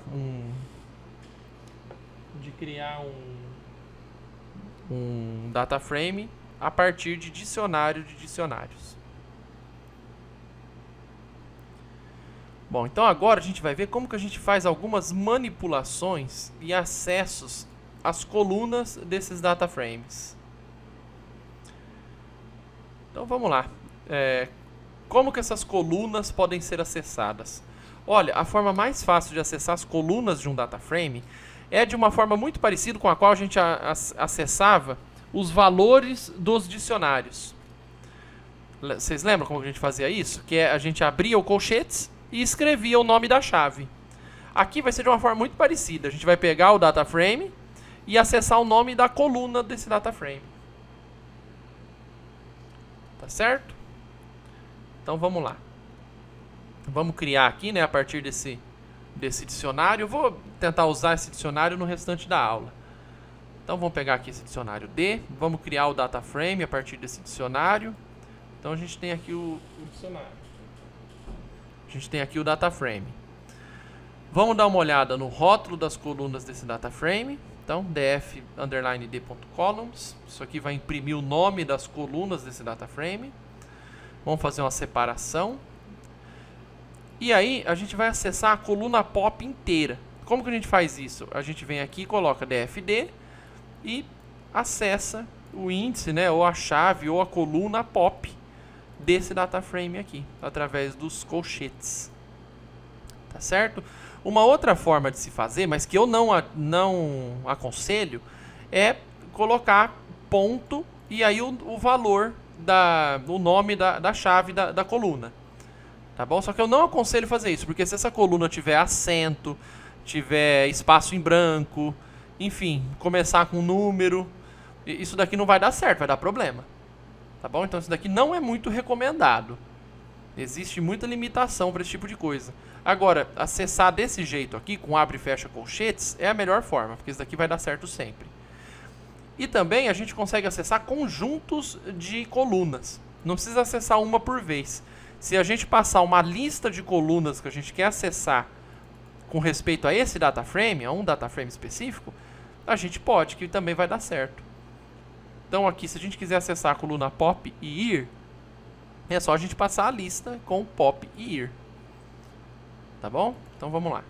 A: um data frame a partir de dicionário de dicionários. Bom, então agora a gente vai ver como que a gente faz algumas manipulações e acessos às colunas desses data frames. Então vamos lá. Como que essas colunas podem ser acessadas? Olha, a forma mais fácil de acessar as colunas de um data frame é de uma forma muito parecida com a qual a gente acessava os valores dos dicionários. Vocês lembram como a gente fazia isso? Que a gente abria o colchetes e escrevia o nome da chave. Aqui vai ser de uma forma muito parecida. A gente vai pegar o data frame e acessar o nome da coluna desse data frame. Tá certo? Então vamos lá. Vamos criar aqui, né, a partir desse dicionário. Eu vou tentar usar esse dicionário no restante da aula. Então vamos pegar aqui esse dicionário D. Vamos criar o data frame a partir desse dicionário. Então a gente tem aqui o dicionário. A gente tem aqui o data frame. Vamos dar uma olhada no rótulo das colunas desse data frame. Então df_d.columns. Isso aqui vai imprimir o nome das colunas desse data frame. Vamos fazer uma separação. E aí a gente vai acessar a coluna pop inteira. Como que a gente faz isso? A gente vem aqui e coloca dfd e acessa o índice, né, ou a chave ou a coluna pop desse data frame aqui, através dos colchetes. Tá certo? Uma outra forma de se fazer, mas que eu não aconselho, é colocar ponto e aí o valor, o nome da chave da coluna. Tá bom? Só que eu não aconselho fazer isso, porque se essa coluna tiver acento, tiver espaço em branco, enfim, começar com número, isso daqui não vai dar certo, vai dar problema. Tá bom? Então isso daqui não é muito recomendado. Existe muita limitação para esse tipo de coisa. Agora, acessar desse jeito aqui, com abre e fecha colchetes, é a melhor forma, porque isso daqui vai dar certo sempre. E também a gente consegue acessar conjuntos de colunas. Não precisa acessar uma por vez. Se a gente passar uma lista de colunas que a gente quer acessar com respeito a esse data frame, a um data frame específico, a gente pode, que também vai dar certo. Então aqui, se a gente quiser acessar a coluna pop e year, é só a gente passar a lista com pop e year. Tá bom? Então vamos lá.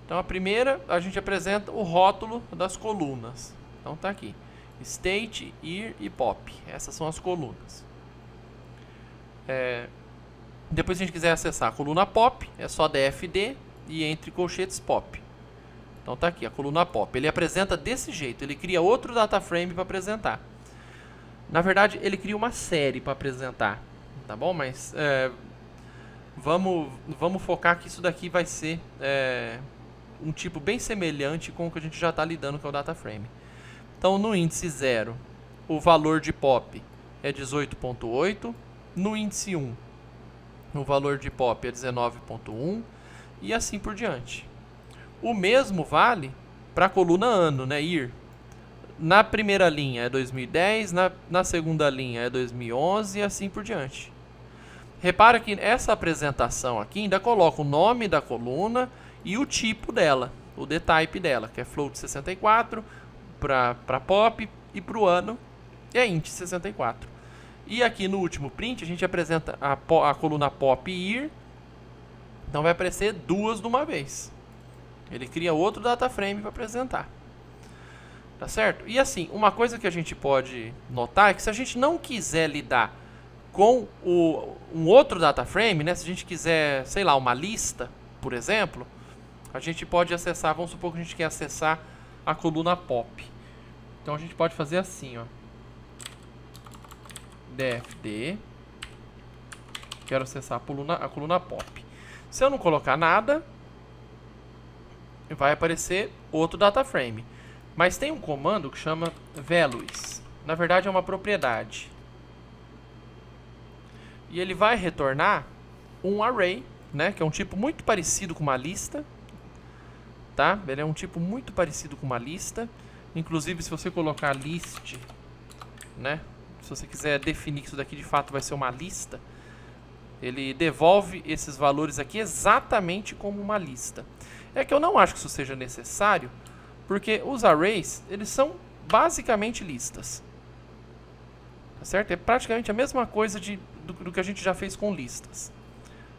A: Então a primeira, a gente apresenta o rótulo das colunas. Então tá aqui. State, year e pop. Essas são as colunas. Depois, se a gente quiser acessar a coluna pop, é só DFD e entre colchetes pop. Então tá aqui, a coluna pop. Ele apresenta desse jeito, ele cria outro data frame para apresentar. Na verdade, ele cria uma série para apresentar, tá bom? Mas vamos focar que isso daqui vai ser um tipo bem semelhante com o que a gente já está lidando, que é o data frame. Então, no índice 0, o valor de pop é 18.8. No índice 1, o valor de pop é 19.1 e assim por diante. O mesmo vale para a coluna ano, né, year. Na primeira linha é 2010, na segunda linha é 2011 e assim por diante. Repara que essa apresentação aqui ainda coloca o nome da coluna e o tipo dela, o dtype dela, que é float 64 para pop e para o ano é int 64. E aqui no último print a gente apresenta a coluna pop e year. Então vai aparecer duas de uma vez. Ele cria outro data frame para apresentar. Tá certo? E assim, uma coisa que a gente pode notar é que se a gente não quiser lidar com um outro data frame, né? Se a gente quiser, sei lá, uma lista, por exemplo, a gente pode acessar, vamos supor que a gente quer acessar a coluna pop. Então a gente pode fazer assim, ó. DFD, quero acessar a coluna pop. Se eu não colocar nada, vai aparecer outro data frame. Mas tem um comando que chama values. Na verdade é uma propriedade. E ele vai retornar um array, né, que é um tipo muito parecido com uma lista. Tá? Ele é um tipo muito parecido com uma lista. Inclusive, se você colocar list, né, se você quiser definir que isso daqui de fato vai ser uma lista, ele devolve esses valores aqui exatamente como uma lista. É que eu não acho que isso seja necessário, porque os arrays, eles são basicamente listas. Tá certo? É praticamente a mesma coisa do que a gente já fez com listas.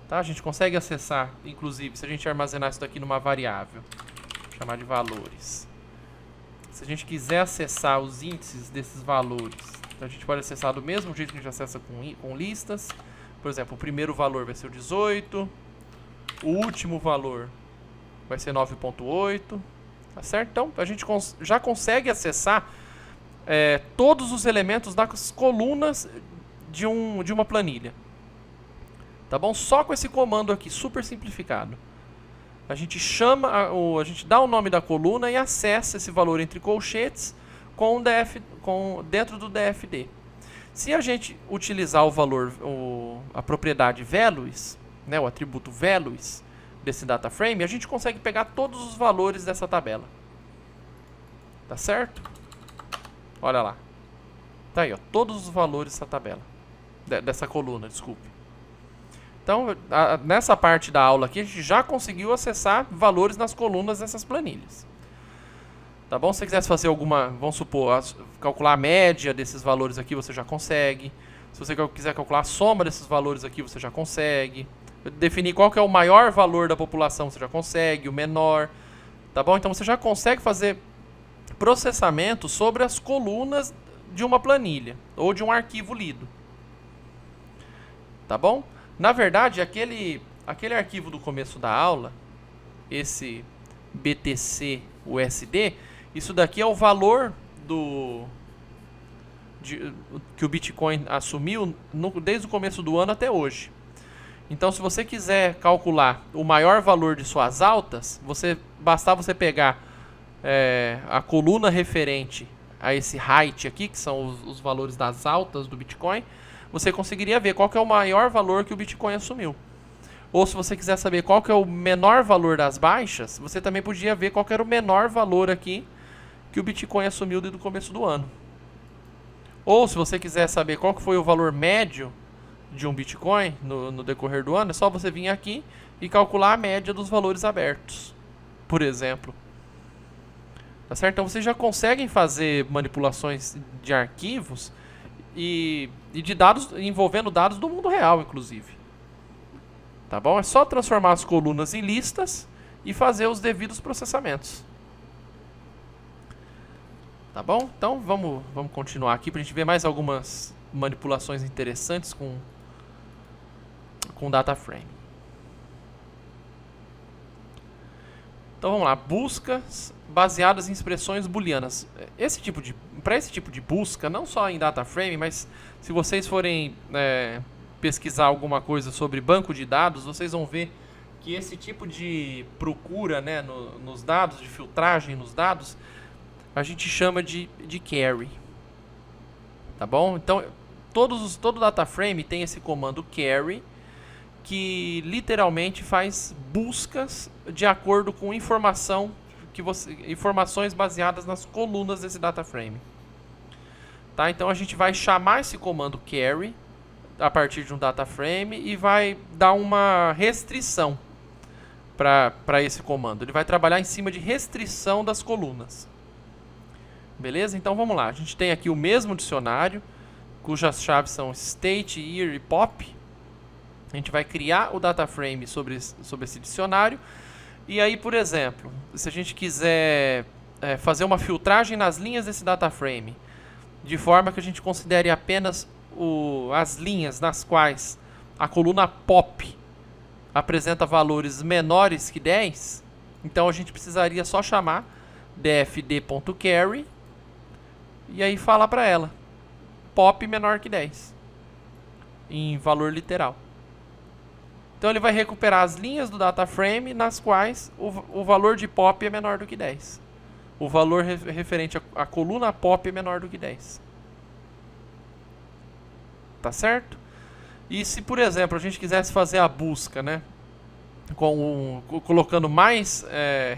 A: Tá? A gente consegue acessar, inclusive, se a gente armazenar isso daqui numa variável, chamar de valores. Se a gente quiser acessar os índices desses valores, então a gente pode acessar do mesmo jeito que a gente acessa com listas. Por exemplo, o primeiro valor vai ser o 18. O último valor vai ser 9.8. Tá certo? Então, a gente já consegue acessar todos os elementos das colunas de uma planilha. Tá bom? Só com esse comando aqui, super simplificado. A gente a gente dá o nome da coluna e acessa esse valor entre colchetes dentro do DFD. Se a gente utilizar o valor, a propriedade values, né, o atributo values desse data frame, a gente consegue pegar todos os valores dessa tabela. Tá certo? Olha lá. Tá aí, ó, todos os valores dessa tabela. Dessa coluna, desculpe. Então, nessa parte da aula aqui, a gente já conseguiu acessar valores nas colunas dessas planilhas. Tá bom? Se você quisesse fazer alguma, vamos supor, calcular a média desses valores aqui, você já consegue. Se você quiser calcular a soma desses valores aqui, você já consegue. Definir qual que é o maior valor da população, você já consegue, o menor. Tá bom? Então, você já consegue fazer processamento sobre as colunas de uma planilha ou de um arquivo lido. Tá bom? Na verdade, aquele arquivo do começo da aula, esse BTC USD, isso daqui é o valor que o Bitcoin assumiu desde o começo do ano até hoje. Então, se você quiser calcular o maior valor de suas altas, bastar você pegar a coluna referente a esse height aqui, que são os valores das altas do Bitcoin, você conseguiria ver qual que é o maior valor que o Bitcoin assumiu. Ou se você quiser saber qual que é o menor valor das baixas, você também podia ver qual que era o menor valor aqui que o Bitcoin assumiu desde o começo do ano. Ou se você quiser saber qual que foi o valor médio de um Bitcoin no decorrer do ano, é só você vir aqui e calcular a média dos valores abertos, por exemplo. Tá certo? Então vocês já conseguem fazer manipulações de arquivos e de dados, envolvendo dados do mundo real, inclusive. Tá bom? É só transformar as colunas em listas e fazer os devidos processamentos. Tá bom? Então vamos continuar aqui para a gente ver mais algumas manipulações interessantes com data frame. Então vamos lá, buscas baseadas em expressões booleanas. Para esse tipo de busca, não só em data frame, mas se vocês forem pesquisar alguma coisa sobre banco de dados, vocês vão ver que esse tipo de procura, né, nos dados, de filtragem nos dados, a gente chama de query. Tá bom? Então, todo data frame tem esse comando query, que literalmente faz buscas de acordo com informações baseadas nas colunas desse data frame. Tá? Então a gente vai chamar esse comando query a partir de um data frame e vai dar uma restrição para esse comando. Ele vai trabalhar em cima de restrição das colunas. Beleza? Então vamos lá. A gente tem aqui o mesmo dicionário, cujas chaves são state, year e pop. A gente vai criar o data frame sobre esse dicionário. E aí, por exemplo, se a gente quiser fazer uma filtragem nas linhas desse data frame, de forma que a gente considere apenas as linhas nas quais a coluna pop apresenta valores menores que 10, então a gente precisaria só chamar dfd.carry e aí falar para ela pop menor que 10 em valor literal. Então ele vai recuperar as linhas do data frame nas quais o valor de pop é menor do que 10. O valor referente à coluna pop é menor do que 10. Tá certo? E se, por exemplo, a gente quisesse fazer a busca, né, colocando mais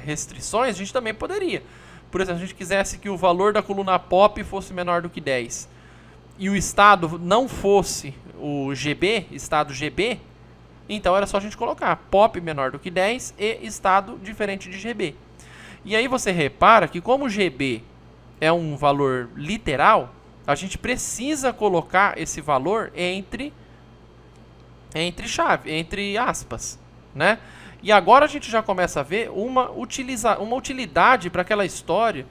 A: restrições, a gente também poderia. Por exemplo, se a gente quisesse que o valor da coluna pop fosse menor do que 10 e o estado não fosse o GB, estado GB, então era só a gente colocar pop menor do que 10 e estado diferente de GB. E aí você repara que como GB é um valor literal, a gente precisa colocar esse valor entre aspas, né? E agora a gente já começa a ver uma utilidade para aquela história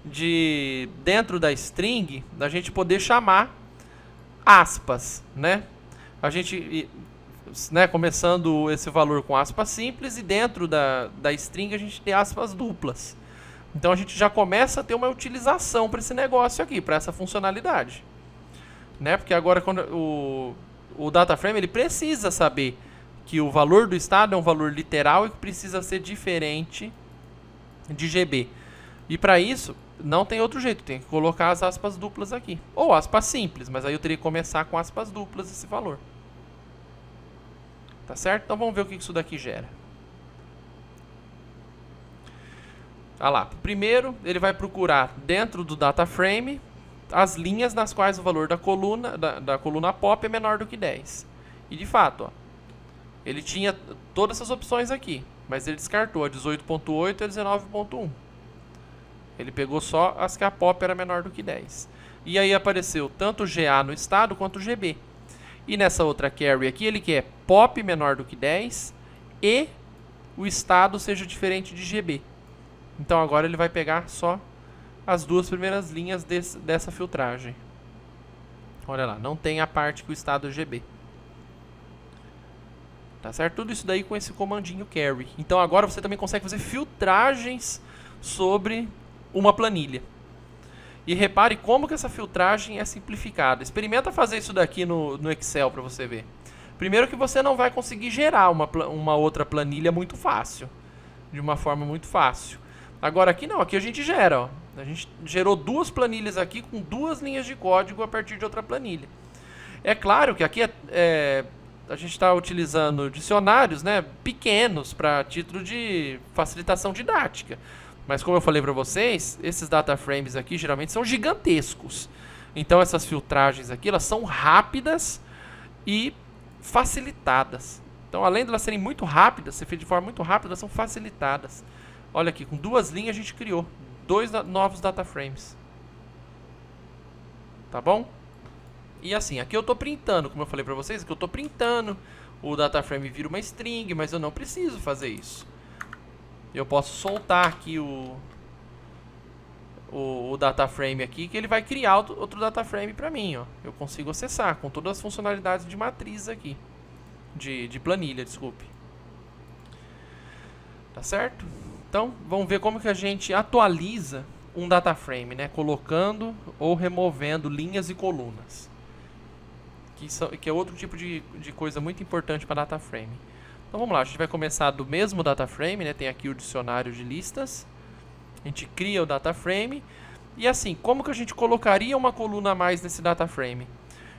A: de dentro da string da gente poder chamar aspas, né? A gente começando esse valor com aspas simples e dentro da string a gente tem aspas duplas. Então a gente já começa a ter uma utilização para esse negócio aqui, para essa funcionalidade, né? Porque agora quando o data frame ele precisa saber que o valor do estado é um valor literal e que precisa ser diferente de GB. E para isso não tem outro jeito, tem que colocar as aspas duplas aqui, ou aspas simples, mas aí eu teria que começar com aspas duplas esse valor. Tá certo? Então vamos ver o que isso daqui gera. Ah lá, primeiro ele vai procurar dentro do data frame as linhas nas quais o valor da coluna pop é menor do que 10. E de fato, ó, ele tinha todas essas opções aqui, mas ele descartou a 18.8 e a 19.1. Ele pegou só as que a pop era menor do que 10. E aí apareceu tanto o GA no estado quanto o GB. E nessa outra carry aqui, ele quer pop menor do que 10 e o estado seja diferente de GB. Então agora ele vai pegar só as duas primeiras linhas dessa filtragem. Olha lá, não tem a parte que o estado GB. Tá certo? Tudo isso daí com esse comandinho carry. Então agora você também consegue fazer filtragens sobre uma planilha. E repare como que essa filtragem é simplificada. Experimenta fazer isso daqui no Excel para você ver. Primeiro que você não vai conseguir gerar uma outra planilha muito fácil. De uma forma muito fácil. Agora aqui não, aqui a gente gera. Ó. A gente gerou duas planilhas aqui com duas linhas de código a partir de outra planilha. É claro que aqui a gente está utilizando dicionários, né, pequenos para título de facilitação didática. Mas como eu falei para vocês, esses data frames aqui geralmente são gigantescos. Então essas filtragens aqui elas são rápidas e facilitadas. Então além de elas serem muito rápidas, ser feitas de forma muito rápida, elas são facilitadas. Olha aqui, com duas linhas a gente criou dois novos data frames. Tá bom? E assim, aqui eu estou printando, como eu falei para vocês, aqui eu estou printando. O data frame vira uma string, mas eu não preciso fazer isso. Eu posso soltar aqui o data frame aqui, que ele vai criar outro data frame para mim. Ó. Eu consigo acessar com todas as funcionalidades de matriz aqui. De planilha, desculpe. Tá certo? Então, vamos ver como que a gente atualiza um data frame, né? Colocando ou removendo linhas e colunas. Que é outro tipo de coisa muito importante para data frame. Então vamos lá, a gente vai começar do mesmo data frame, né? Tem aqui o dicionário de listas. A gente cria o data frame. E assim, como que a gente colocaria uma coluna a mais nesse data frame?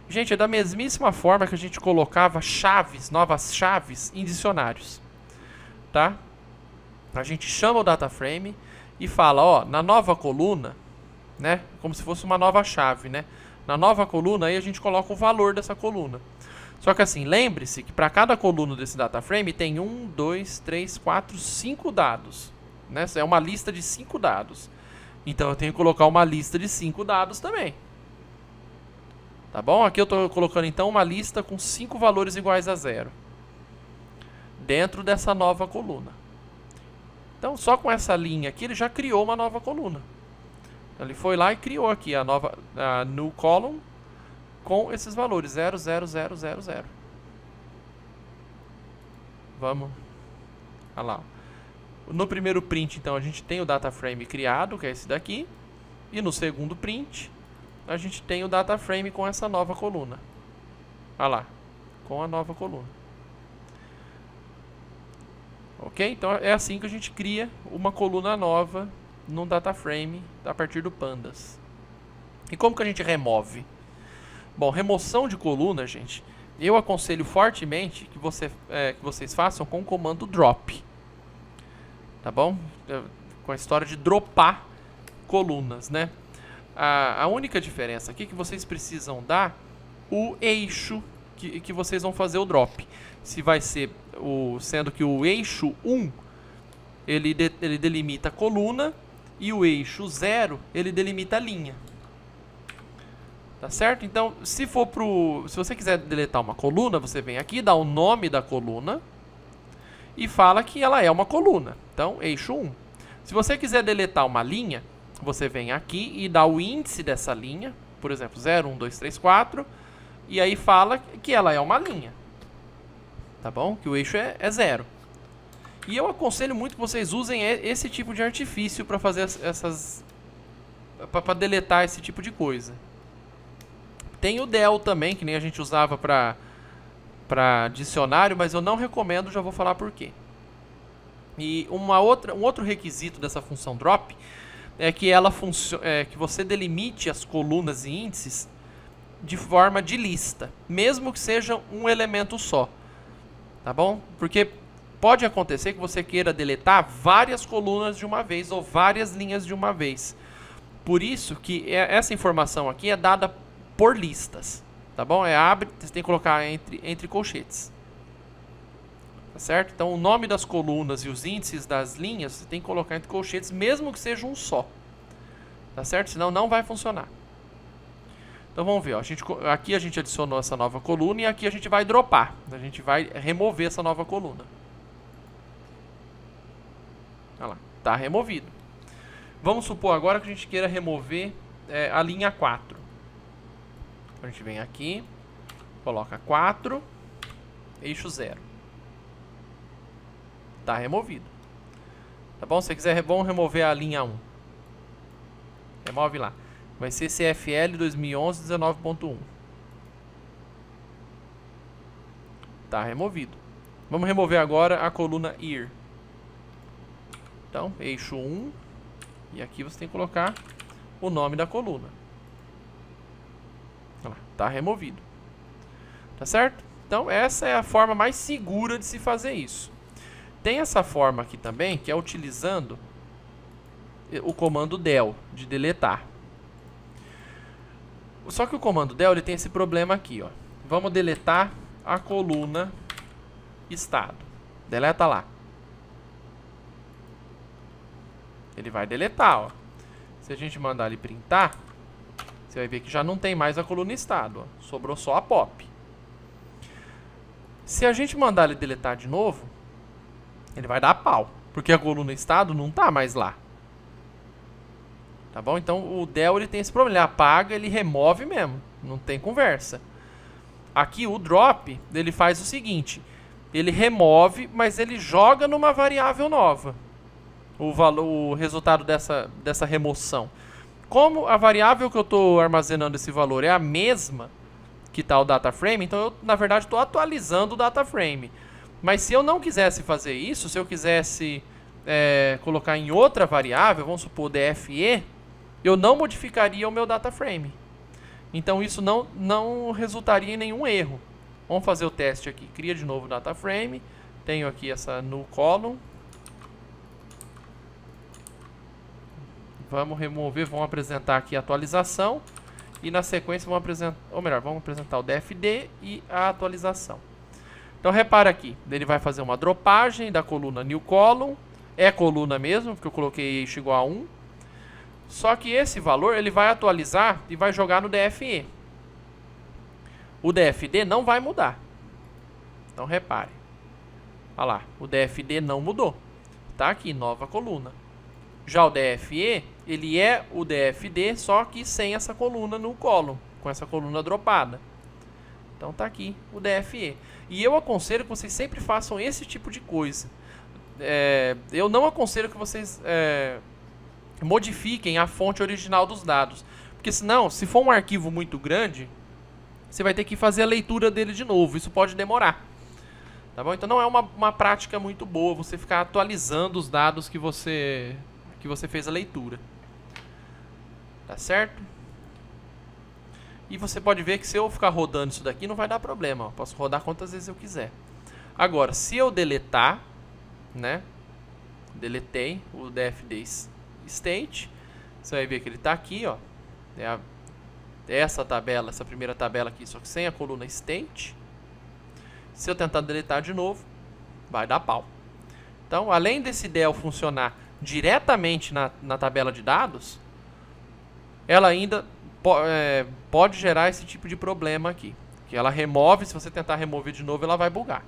A: Gente, é da mesmíssima forma que a gente colocava chaves, novas chaves em dicionários. Tá? A gente chama o data frame e fala, ó, na nova coluna, né? Como se fosse uma nova chave, né? Na nova coluna aí a gente coloca o valor dessa coluna. Só que assim, lembre-se que para cada coluna desse data frame tem 1, 2, 3, 4, 5 dados. Né? Essa é uma lista de 5 dados. Então eu tenho que colocar uma lista de 5 dados também. Tá bom? Aqui eu estou colocando então uma lista com 5 valores iguais a 0. Dentro dessa nova coluna. Então só com essa linha aqui ele já criou uma nova coluna. Ele foi lá e criou aqui a new column com esses valores 0, 0, 0, 0, 0. Vamos. Olha lá. No primeiro print, então, a gente tem o data frame criado, que é esse daqui. E no segundo print, a gente tem o data frame com essa nova coluna. Olha lá. Com a nova coluna. Ok? Então é assim que a gente cria uma coluna nova num data frame a partir do pandas. E como que a gente remove? Bom, remoção de coluna, gente, eu aconselho fortemente que vocês façam com o comando drop. Tá bom? Com a história de dropar colunas, né? A única diferença aqui é que vocês precisam dar o eixo que vocês vão fazer o drop. Se vai ser sendo que o eixo 1 ele delimita a coluna e o eixo 0 ele delimita a linha. Tá certo? Então, se você quiser deletar uma coluna, você vem aqui, dá o nome da coluna e fala que ela é uma coluna. Então, eixo 1. Se você quiser deletar uma linha, você vem aqui e dá o índice dessa linha, por exemplo, 0, 1, 2, 3, 4, e aí fala que ela é uma linha. Tá bom? Que o eixo é 0. E eu aconselho muito que vocês usem esse tipo de artifício para fazer para deletar esse tipo de coisa. Tem o del também, que nem a gente usava para dicionário, mas eu não recomendo, já vou falar por quê. E um outro requisito dessa função drop é que que você delimite as colunas e índices de forma de lista, mesmo que seja um elemento só. Tá bom? Porque pode acontecer que você queira deletar várias colunas de uma vez ou várias linhas de uma vez. Por isso que essa informação aqui é dada por listas, tá bom? Você tem que colocar entre colchetes. Tá certo? Então o nome das colunas e os índices das linhas você tem que colocar entre colchetes, mesmo que seja um só. Tá certo? Senão não vai funcionar. Então vamos ver, ó. Aqui a gente adicionou essa nova coluna e aqui a gente vai dropar. A gente vai remover essa nova coluna. Olha lá, tá removido. Vamos supor agora que a gente queira remover a linha 4. A gente vem aqui, coloca 4, eixo 0. Tá removido. Tá bom? Se você quiser, vamos remover a linha 1. Remove lá. Vai ser CFL 2011 19.1. Tá removido. Vamos remover agora a coluna IR. Então, eixo 1. E aqui você tem que colocar o nome da coluna. Olha lá, tá removido. Tá certo? Então, essa é a forma mais segura de se fazer isso. Tem essa forma aqui também, que é utilizando o comando del, de deletar. Só que o comando del ele tem esse problema aqui, ó. Vamos deletar a coluna estado. Deleta lá. Ele vai deletar, ó. Se a gente mandar ele printar, você vai ver que já não tem mais a coluna estado, ó. Sobrou só a pop. Se a gente mandar ele deletar de novo, ele vai dar pau, porque a coluna estado não tá mais lá. Tá bom? Então o del ele tem esse problema, ele apaga, ele remove mesmo, não tem conversa. Aqui o drop, ele faz o seguinte, ele remove, mas ele joga numa variável nova o resultado dessa remoção. Como a variável que eu estou armazenando esse valor é a mesma que está o data frame, então eu na verdade estou atualizando o data frame. Mas se eu não quisesse fazer isso, se eu quisesse colocar em outra variável, vamos supor DFE, eu não modificaria o meu data frame. Então isso não resultaria em nenhum erro. Vamos fazer o teste aqui. Cria de novo o data frame. Tenho aqui essa null column. Vamos remover, vamos apresentar aqui a atualização. E na sequência vamos apresentar, ou melhor, vamos apresentar o DFD e a atualização. Então repara aqui, ele vai fazer uma dropagem da coluna new column. É coluna mesmo, porque eu coloquei eixo igual a 1. Só que esse valor ele vai atualizar e vai jogar no DFE. O DFD não vai mudar. Então repare. Olha lá, o DFD não mudou. Tá aqui, nova coluna. Já o DFE, ele é o DFD, só que sem essa coluna no column, com essa coluna dropada. Então tá aqui o DFE. E eu aconselho que vocês sempre façam esse tipo de coisa. Eu não aconselho que vocês modifiquem a fonte original dos dados. Porque senão, se for um arquivo muito grande, você vai ter que fazer a leitura dele de novo. Isso pode demorar. Tá bom? Então não é uma prática muito boa você ficar atualizando os dados que você fez a leitura. Tá certo? E você pode ver que se eu ficar rodando isso daqui, não vai dar problema. Ó. Posso rodar quantas vezes eu quiser. Agora, se eu deletar, né? Deletei o DFD state. Você vai ver que ele está aqui, ó. Essa tabela, essa primeira tabela aqui, só que sem a coluna state. Se eu tentar deletar de novo, vai dar pau. Então, além desse del funcionar diretamente na tabela de dados, ela ainda pode gerar esse tipo de problema aqui. Que ela remove, se você tentar remover de novo, ela vai bugar.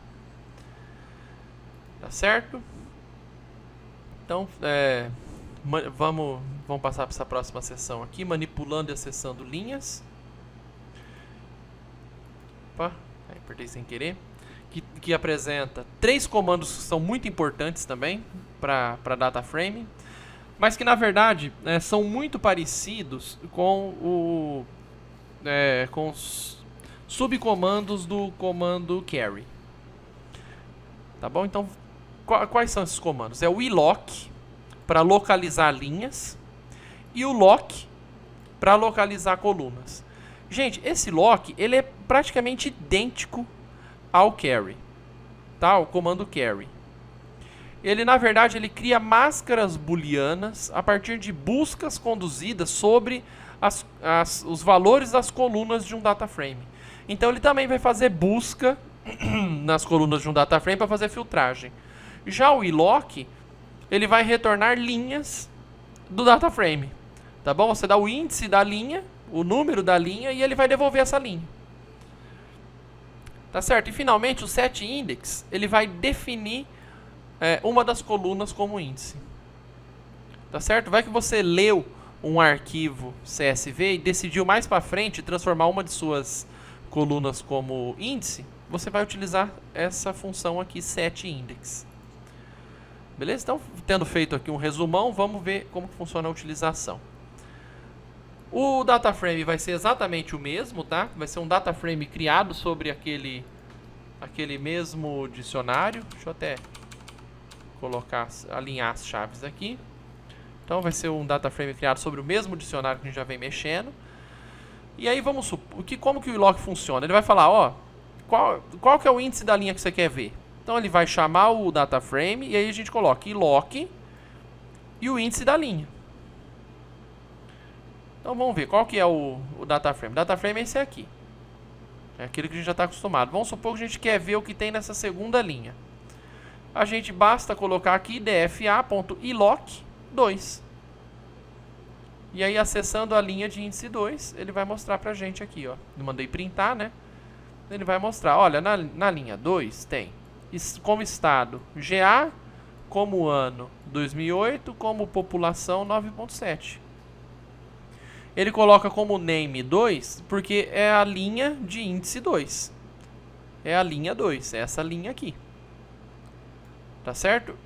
A: Tá certo? Então, vamos passar para essa próxima seção aqui, manipulando e acessando linhas. Opa, apertei sem querer. Que apresenta 3 comandos que são muito importantes também para data frame, mas que na verdade são muito parecidos com os subcomandos do comando carry. Tá bom? Então, quais são esses comandos? É o iloc para localizar linhas e o lock para localizar colunas. Gente, esse lock ele é praticamente idêntico ao carry, tá? O comando carry. Ele, na verdade, ele cria máscaras booleanas a partir de buscas conduzidas sobre os valores das colunas de um data frame. Então, ele também vai fazer busca nas colunas de um data frame para fazer filtragem. Já o iloc, ele vai retornar linhas do data frame. Tá bom? Você dá o índice da linha, o número da linha, e ele vai devolver essa linha. Tá certo? E finalmente o setIndex, ele vai definir uma das colunas como índice. Tá certo? Vai que você leu um arquivo CSV e decidiu mais para frente transformar uma de suas colunas como índice, você vai utilizar essa função aqui, setIndex. Beleza? Então, tendo feito aqui um resumão, vamos ver como funciona a utilização. O DataFrame vai ser exatamente o mesmo, tá? Vai ser um DataFrame criado sobre aquele mesmo dicionário. Deixa eu até alinhar as chaves aqui. Então vai ser um DataFrame criado sobre o mesmo dicionário que a gente já vem mexendo. E aí vamos supor, como que o iloc funciona? Ele vai falar, ó, qual que é o índice da linha que você quer ver? Então ele vai chamar o DataFrame e aí a gente coloca iloc e o índice da linha. Então vamos ver qual que é o DataFrame. O DataFrame é esse aqui. É aquele que a gente já está acostumado. Vamos supor que a gente quer ver o que tem nessa segunda linha. A gente basta colocar aqui dfa.iloc2. E aí, acessando a linha de índice 2, ele vai mostrar pra gente aqui, ó. Eu mandei printar, né? Ele vai mostrar, olha, na linha 2 tem como estado GA, como ano 2008, como população 9.7. Ele coloca como name 2, porque é a linha de índice 2. É a linha 2, é essa linha aqui. Tá certo?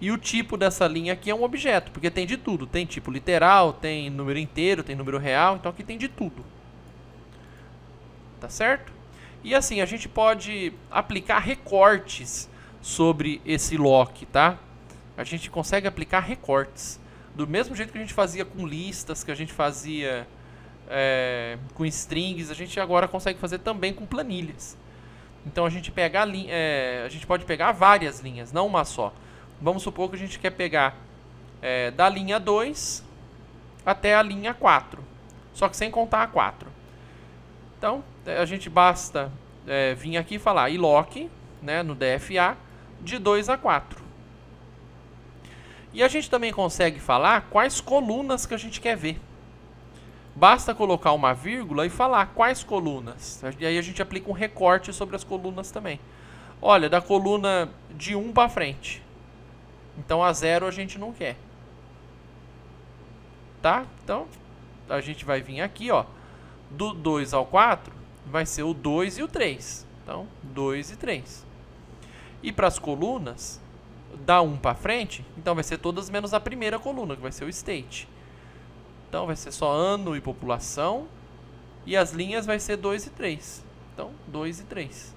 A: E o tipo dessa linha aqui é um objeto, porque tem de tudo. Tem tipo literal, tem número inteiro, tem número real, então aqui tem de tudo. Tá certo? E assim, a gente pode aplicar recortes sobre esse loc, tá? A gente consegue aplicar recortes. Do mesmo jeito que a gente fazia com listas, que a gente fazia com strings, a gente agora consegue fazer também com planilhas. Então a gente pode pegar várias linhas, não uma só. Vamos supor que a gente quer pegar da linha 2 até a linha 4, só que sem contar a 4. Então, a gente basta vir aqui e falar iloc, né, no DFA, de 2 a 4. E a gente também consegue falar quais colunas que a gente quer ver. Basta colocar uma vírgula e falar quais colunas. E aí a gente aplica um recorte sobre as colunas também. Olha, da coluna de 1 para frente. Então a 0 a gente não quer. Tá? Então a gente vai vir aqui, ó. Do 2 ao 4 vai ser o 2 e o 3. Então 2 e 3. E para as colunas, da 1 para frente, então vai ser todas menos a primeira coluna, que vai ser o state. Então vai ser só ano e população. E as linhas vai ser 2 e 3. Então 2 e 3.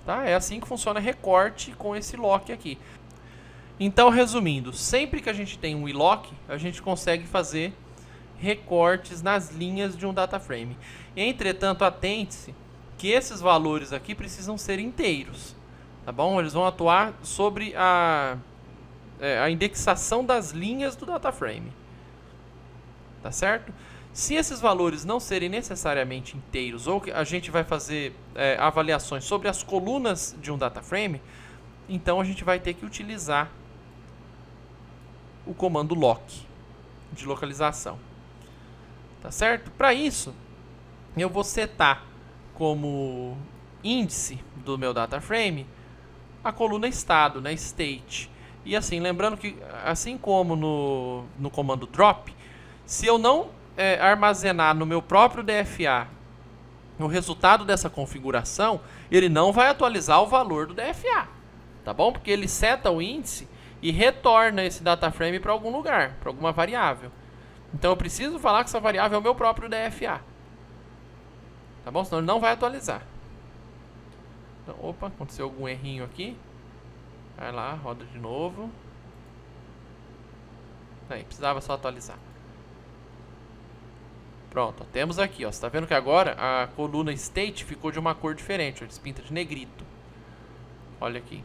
A: Tá? É assim que funciona recorte com esse loc aqui. Então, resumindo, sempre que a gente tem um iloc, a gente consegue fazer recortes nas linhas de um DataFrame. Entretanto, atente-se que esses valores aqui precisam ser inteiros, tá bom? Eles vão atuar sobre a indexação das linhas do DataFrame, tá certo? Se esses valores não serem necessariamente inteiros, ou que a gente vai fazer avaliações sobre as colunas de um DataFrame, então a gente vai ter que utilizar o comando loc de localização, tá certo? Para isso, eu vou setar como índice do meu DataFrame a coluna estado, né, state. E assim, lembrando que assim como no comando drop, se eu não armazenar no meu próprio DFA o resultado dessa configuração, ele não vai atualizar o valor do DFA, tá bom? Porque ele seta o índice e retorna esse DataFrame para algum lugar, para alguma variável. Então eu preciso falar que essa variável é o meu próprio DFA. Tá bom? Senão ele não vai atualizar. Então, opa, aconteceu algum errinho aqui. Vai lá, roda de novo. Aí, precisava só atualizar. Pronto, ó, temos aqui, ó. Você está vendo que agora a coluna state ficou de uma cor diferente, ó, despinta de negrito. Olha aqui.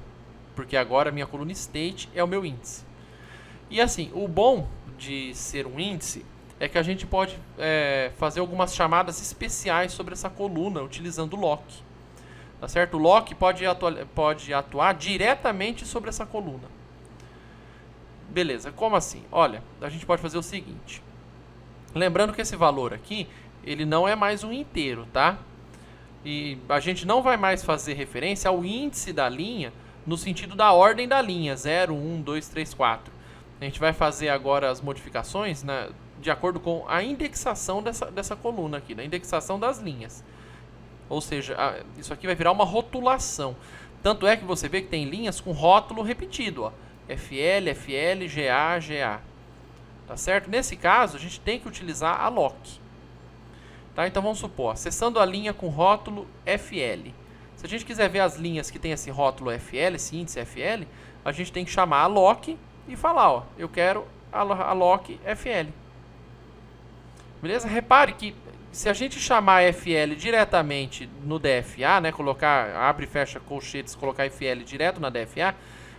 A: Porque agora a minha coluna state é o meu índice. E assim, o bom de ser um índice é que a gente pode fazer algumas chamadas especiais sobre essa coluna utilizando o loc. Tá certo? O loc pode atuar diretamente sobre essa coluna. Beleza, como assim? Olha, a gente pode fazer o seguinte. Lembrando que esse valor aqui, ele não é mais um inteiro, tá? E a gente não vai mais fazer referência ao índice da linha no sentido da ordem da linha, 0, 1, 2, 3, 4. A A gente vai fazer agora as modificações, né, de acordo com a indexação dessa coluna aqui, a indexação das linhas. Ou seja, isso aqui vai virar uma rotulação. Tanto é que você vê que tem linhas com rótulo repetido, ó. FL, FL, GA, GA. Tá certo? Nesse caso, a gente tem que utilizar a lock. Tá? Então vamos supor, acessando a linha com rótulo FL. Se a gente quiser ver as linhas que tem esse rótulo FL, esse índice FL, a gente tem que chamar a lock e falar, ó, eu quero a lock FL. Beleza? Repare que se a gente chamar FL diretamente no DFA, né, colocar, abre e fecha colchetes, colocar FL direto na DFA,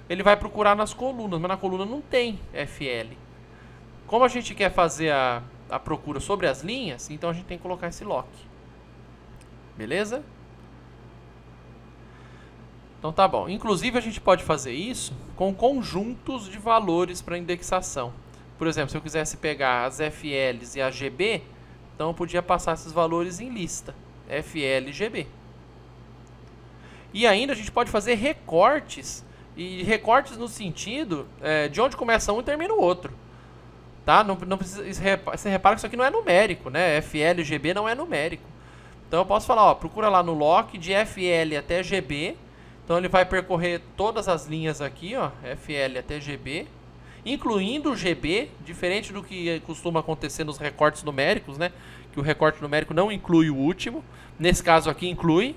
A: ele vai procurar nas colunas, mas na coluna não tem FL. Como a gente quer fazer a procura sobre as linhas, então a gente tem que colocar esse lock. Beleza? Então tá bom. Inclusive a gente pode fazer isso com conjuntos de valores para indexação. Por exemplo, se eu quisesse pegar as FLs e a GB, então eu podia passar esses valores em lista. FL e GB. E ainda a gente pode fazer recortes. E recortes no sentido de onde começa um e termina o outro. Tá? Não precisa, você repara que isso aqui não é numérico, né? FL e GB não é numérico. Então eu posso falar, ó, procura lá no lock de FL até GB. Então ele vai percorrer todas as linhas aqui, ó, FL até GB, incluindo o GB, diferente do que costuma acontecer nos recortes numéricos, né? Que o recorte numérico não inclui o último. Nesse caso aqui inclui.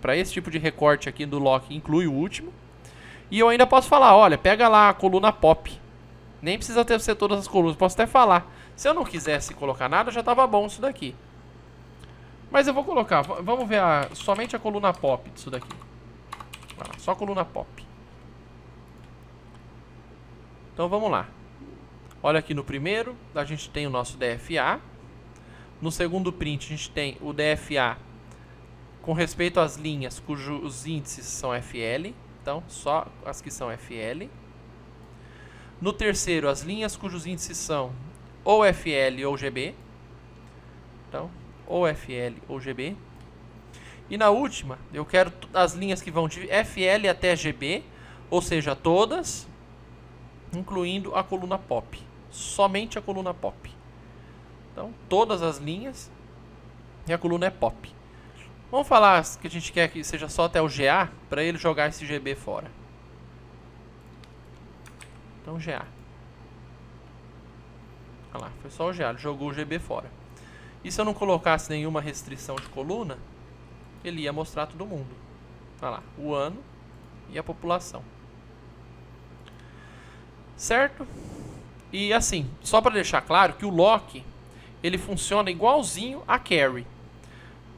A: Para esse tipo de recorte aqui do lock inclui o último. E eu ainda posso falar, olha, pega lá a coluna pop. Nem precisa ser todas as colunas, posso até falar. Se eu não quisesse colocar nada, já estava bom isso daqui. Mas eu vou colocar, vamos ver somente a coluna pop disso daqui. Só a coluna pop. Então vamos lá. Olha aqui no primeiro, a gente tem o nosso DFA. No segundo print, a gente tem o DFA com respeito às linhas cujos índices são FL. Então, só as que são FL. No terceiro, as linhas cujos índices são ou FL ou GB. Então, ou FL ou GB. E na última, eu quero as linhas que vão de FL até GB, ou seja, todas, incluindo a coluna pop. Somente a coluna pop. Então, todas as linhas e a coluna é pop. Vamos falar que a gente quer que seja só até o GA, para ele jogar esse GB fora. Então, GA. Olha lá, foi só o GA, ele jogou o GB fora. E se eu não colocasse nenhuma restrição de coluna, ele ia mostrar todo mundo. Olha lá, o ano e a população. Certo? E assim, só para deixar claro que o lock, ele funciona igualzinho a carry.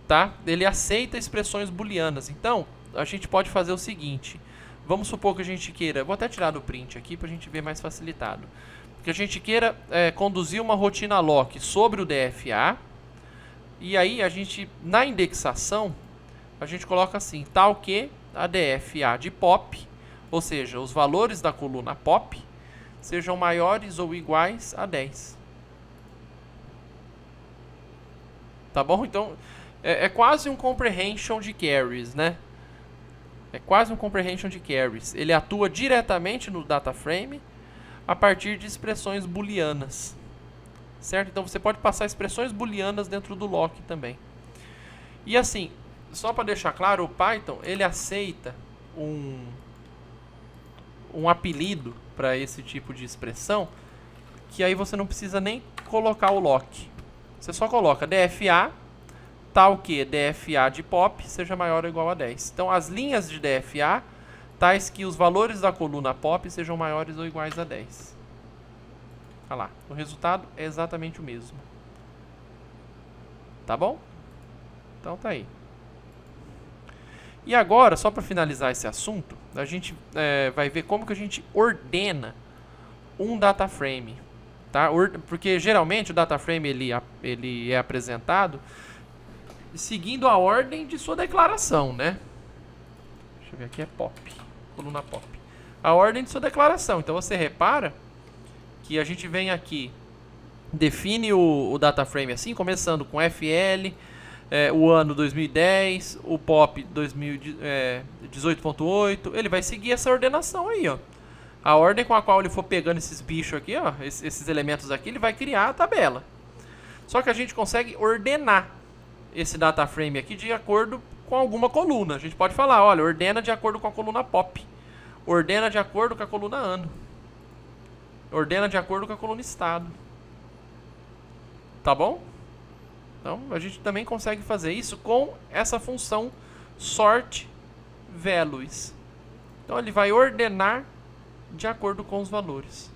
A: Tá? Ele aceita expressões booleanas. Então, a gente pode fazer o seguinte. Vamos supor que a gente queira... Vou até tirar do print aqui para a gente ver mais facilitado. Que a gente queira conduzir uma rotina lock sobre o DFA. E aí, a gente, na indexação, a gente coloca assim, tal que a DFA de pop, ou seja, os valores da coluna pop, sejam maiores ou iguais a 10. Tá bom? Então, é quase um comprehension de carries, né? É quase um comprehension de carries. Ele atua diretamente no data frame a partir de expressões booleanas. Certo? Então, você pode passar expressões booleanas dentro do lock também. E assim, só para deixar claro, o Python, ele aceita um apelido para esse tipo de expressão, que aí você não precisa nem colocar o lock. Você só coloca DFA, tal que DFA de pop seja maior ou igual a 10. Então, as linhas de DFA, tais que os valores da coluna pop sejam maiores ou iguais a 10. Olha lá, o resultado é exatamente o mesmo. Tá bom? Então tá aí. E agora, só para finalizar esse assunto, a gente vai ver como que a gente ordena um data frame. Tá? Porque geralmente o data frame ele é apresentado seguindo a ordem de sua declaração, né? Deixa eu ver aqui, é pop, coluna pop. A ordem de sua declaração. Então você repara que a gente vem aqui, define o data frame assim, começando com FL, o ano 2010, o pop 18.8, ele vai seguir essa ordenação aí, ó. A ordem com a qual ele for pegando esses bichos aqui, ó, esses elementos aqui, ele vai criar a tabela. Só que a gente consegue ordenar esse data frame aqui de acordo com alguma coluna. A gente pode falar, olha, ordena de acordo com a coluna pop. Ordena de acordo com a coluna ano. Ordena de acordo com a coluna estado. Tá bom? Então, a gente também consegue fazer isso com essa função sort values. Então, ele vai ordenar de acordo com os valores.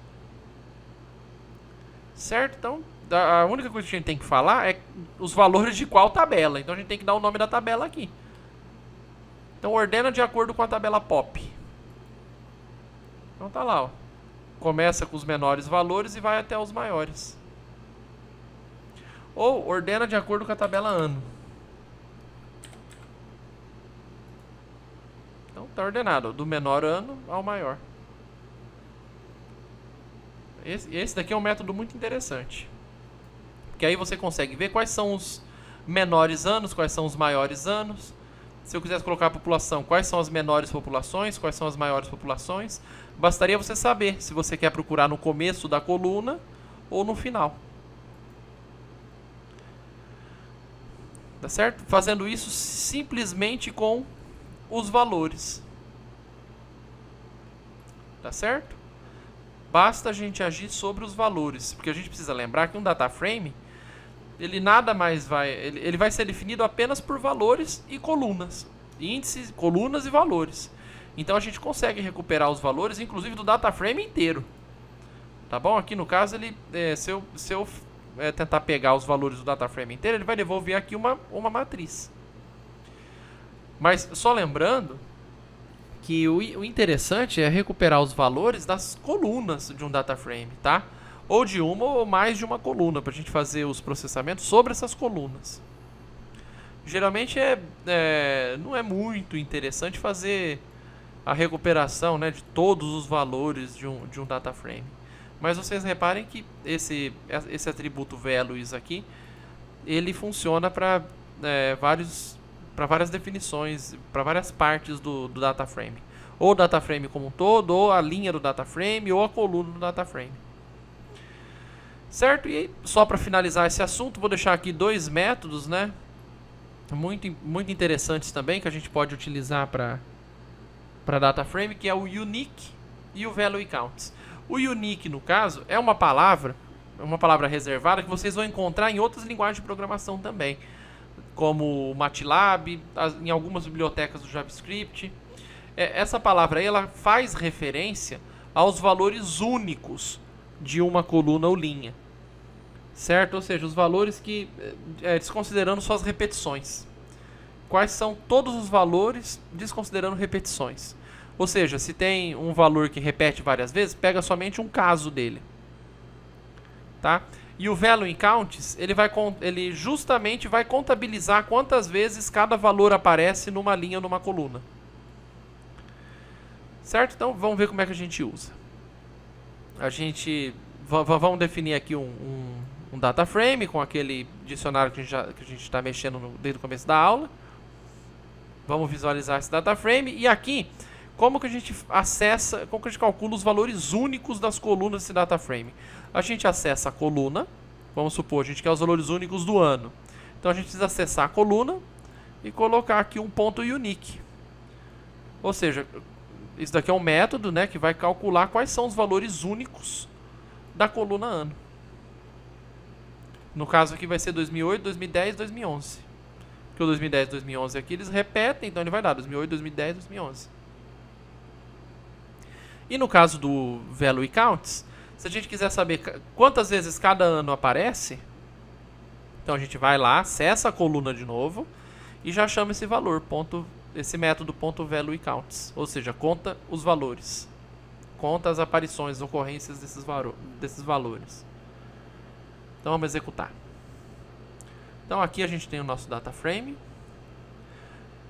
A: Certo? Então, a única coisa que a gente tem que falar é os valores de qual tabela. Então, a gente tem que dar o nome da tabela aqui. Então, ordena de acordo com a tabela pop. Então, tá lá, ó. Começa com os menores valores e vai até os maiores. Ou ordena de acordo com a tabela ano. Então está ordenado, do menor ano ao maior. Esse daqui é um método muito interessante. Porque aí você consegue ver quais são os menores anos, quais são os maiores anos. Se eu quisesse colocar a população, quais são as menores populações, quais são as maiores populações. Bastaria você saber se você quer procurar no começo da coluna ou no final. Tá certo? Fazendo isso simplesmente com os valores. Tá certo? Basta a gente agir sobre os valores, porque a gente precisa lembrar que um data frame, ele nada mais vai, ele vai ser definido apenas por valores e colunas, índices, colunas e valores. Então a gente consegue recuperar os valores, inclusive do data frame inteiro. Tá bom? Aqui no caso ele, se eu tentar pegar os valores do data frame inteiro, ele vai devolver aqui uma matriz. Mas só lembrando que o interessante é recuperar os valores das colunas de um data frame, tá? Ou de uma ou mais de uma coluna, para a gente fazer os processamentos sobre essas colunas. Geralmente não é muito interessante fazer a recuperação, né, de todos os valores de um data frame. Mas vocês reparem que esse atributo values aqui, ele funciona para várias definições, para várias partes do data frame. Ou o data frame como um todo, ou a linha do data frame, ou a coluna do data frame. Certo? E só para finalizar esse assunto, vou deixar aqui dois métodos, né, muito interessantes também, que a gente pode utilizar para data frame, que é o unique e o value counts. O unique, no caso, é uma palavra reservada que vocês vão encontrar em outras linguagens de programação também, como o MATLAB, em algumas bibliotecas do JavaScript. Essa palavra aí, ela faz referência aos valores únicos de uma coluna ou linha, certo? Ou seja, os valores que, desconsiderando suas repetições. Quais são todos os valores desconsiderando repetições? Ou seja, se tem um valor que repete várias vezes, pega somente um caso dele. Tá? E o value counts, ele justamente vai contabilizar quantas vezes cada valor aparece numa linha ou numa coluna. Certo? Então, vamos ver como é que a gente usa. Vamos definir aqui um data frame com aquele dicionário que a gente está mexendo desde o começo da aula. Vamos visualizar esse data frame. E aqui, como que a gente calcula os valores únicos das colunas desse data frame? A gente acessa a coluna, vamos supor, a gente quer os valores únicos do ano. Então a gente precisa acessar a coluna e colocar aqui um ponto unique. Ou seja, isso daqui é um método, né, que vai calcular quais são os valores únicos da coluna ano. No caso aqui vai ser 2008, 2010, 2011. Porque o 2010 e 2011 aqui eles repetem, então ele vai dar 2008, 2010, 2011. E no caso do value counts, se a gente quiser saber quantas vezes cada ano aparece, então a gente vai lá, acessa a coluna de novo e já chama esse valor, esse método .value counts, ou seja, conta os valores, conta as aparições, as ocorrências desses valores. Então vamos executar. Então aqui a gente tem o nosso data frame.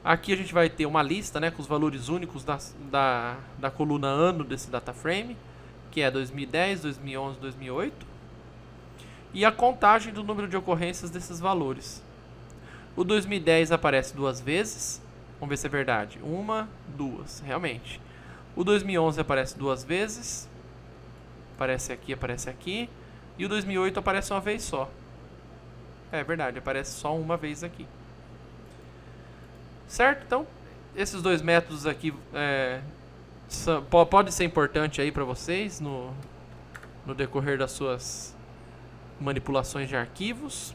A: Aqui a gente vai ter uma lista, né, com os valores únicos da coluna ano desse data frame, que é 2010, 2011, 2008. E a contagem do número de ocorrências desses valores. O 2010 aparece duas vezes. Vamos ver se é verdade. Uma, duas, realmente. O 2011 aparece 2 vezes. Aparece aqui. E o 2008 aparece uma vez só. É verdade, aparece só uma vez aqui. Certo? Então, esses dois métodos aqui pode ser importante aí para vocês no decorrer das suas manipulações de arquivos.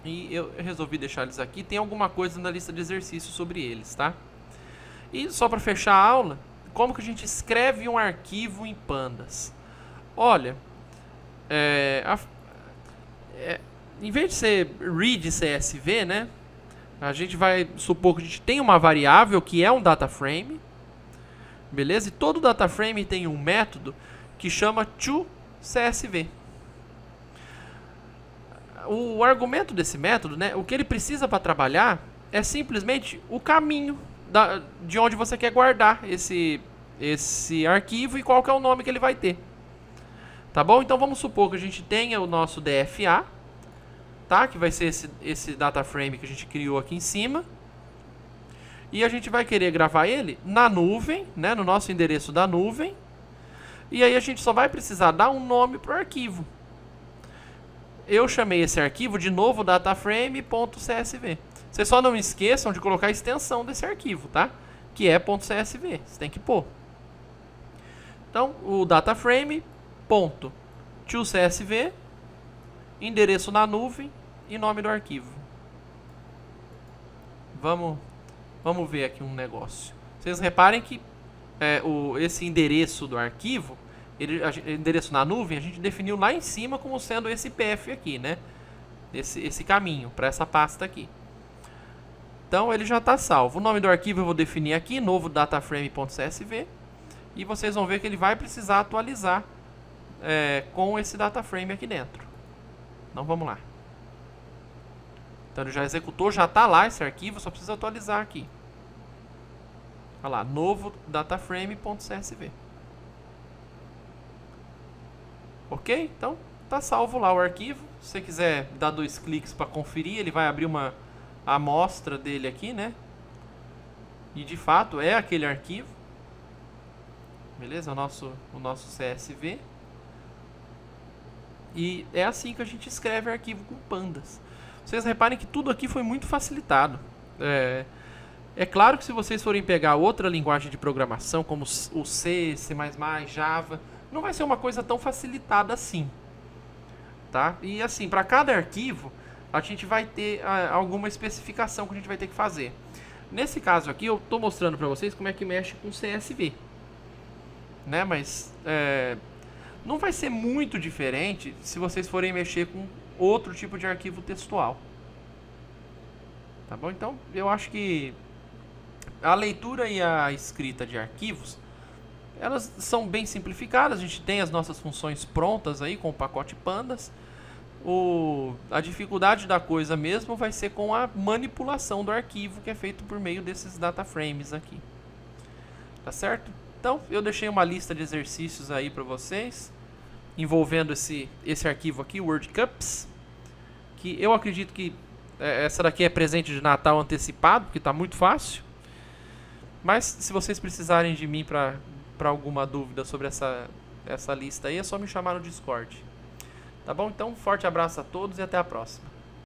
A: E eu resolvi deixar eles aqui. Tem alguma coisa na lista de exercícios sobre eles, tá? E só para fechar a aula, como que a gente escreve um arquivo em pandas? Olha, em vez de ser read CSV, né? A gente vai supor que a gente tem uma variável que é um data frame, beleza? E todo data frame tem um método que chama toCSV. O argumento desse método, né? O que ele precisa para trabalhar é simplesmente o caminho de onde você quer guardar esse arquivo e qual que é o nome que ele vai ter. Tá bom? Então vamos supor que a gente tenha o nosso DFA, tá? Que vai ser esse data frame que a gente criou aqui em cima. E a gente vai querer gravar ele na nuvem, né? No nosso endereço da nuvem. E aí a gente só vai precisar dar um nome para o arquivo. Eu chamei esse arquivo de novo dataframe.csv. Vocês só não esqueçam de colocar a extensão desse arquivo, tá? Que é .csv. Você tem que pôr. Então, o dataframe.toCSV, endereço na nuvem e nome do arquivo. Vamos ver aqui um negócio. Vocês reparem que esse endereço do arquivo, endereço na nuvem, a gente definiu lá em cima como sendo esse path aqui, né? Esse caminho para essa pasta aqui. Então ele já está salvo. O nome do arquivo eu vou definir aqui, novo dataframe.csv. E vocês vão ver que ele vai precisar atualizar com esse dataframe aqui dentro. Então vamos lá. Então ele já executou, já está lá esse arquivo, só precisa atualizar aqui. Olha lá, novo dataframe.csv. Ok? Então está salvo lá o arquivo. Se você quiser dar 2 cliques para conferir, ele vai abrir uma amostra dele aqui, né? E de fato é aquele arquivo. Beleza? O nosso CSV. E é assim que a gente escreve arquivo com pandas. Vocês reparem que tudo aqui foi muito facilitado. É claro que se vocês forem pegar outra linguagem de programação, como o C, C++, Java, não vai ser uma coisa tão facilitada assim. Tá? E assim, para cada arquivo, a gente vai ter alguma especificação que a gente vai ter que fazer. Nesse caso aqui, eu estou mostrando para vocês como é que mexe com CSV. Né? Mas não vai ser muito diferente se vocês forem mexer com outro tipo de arquivo textual. Tá bom? Então, eu acho que a leitura e a escrita de arquivos, elas são bem simplificadas. A gente tem as nossas funções prontas aí com o pacote pandas. A dificuldade da coisa mesmo vai ser com a manipulação do arquivo, que é feito por meio desses data frames aqui. Tá certo? Então, eu deixei uma lista de exercícios aí para vocês, envolvendo esse arquivo aqui, WordCups, que eu acredito que essa daqui é presente de Natal antecipado, porque está muito fácil. Mas se vocês precisarem de mim para alguma dúvida sobre essa lista aí, é só me chamar no Discord. Tá bom? Então, um forte abraço a todos e até a próxima.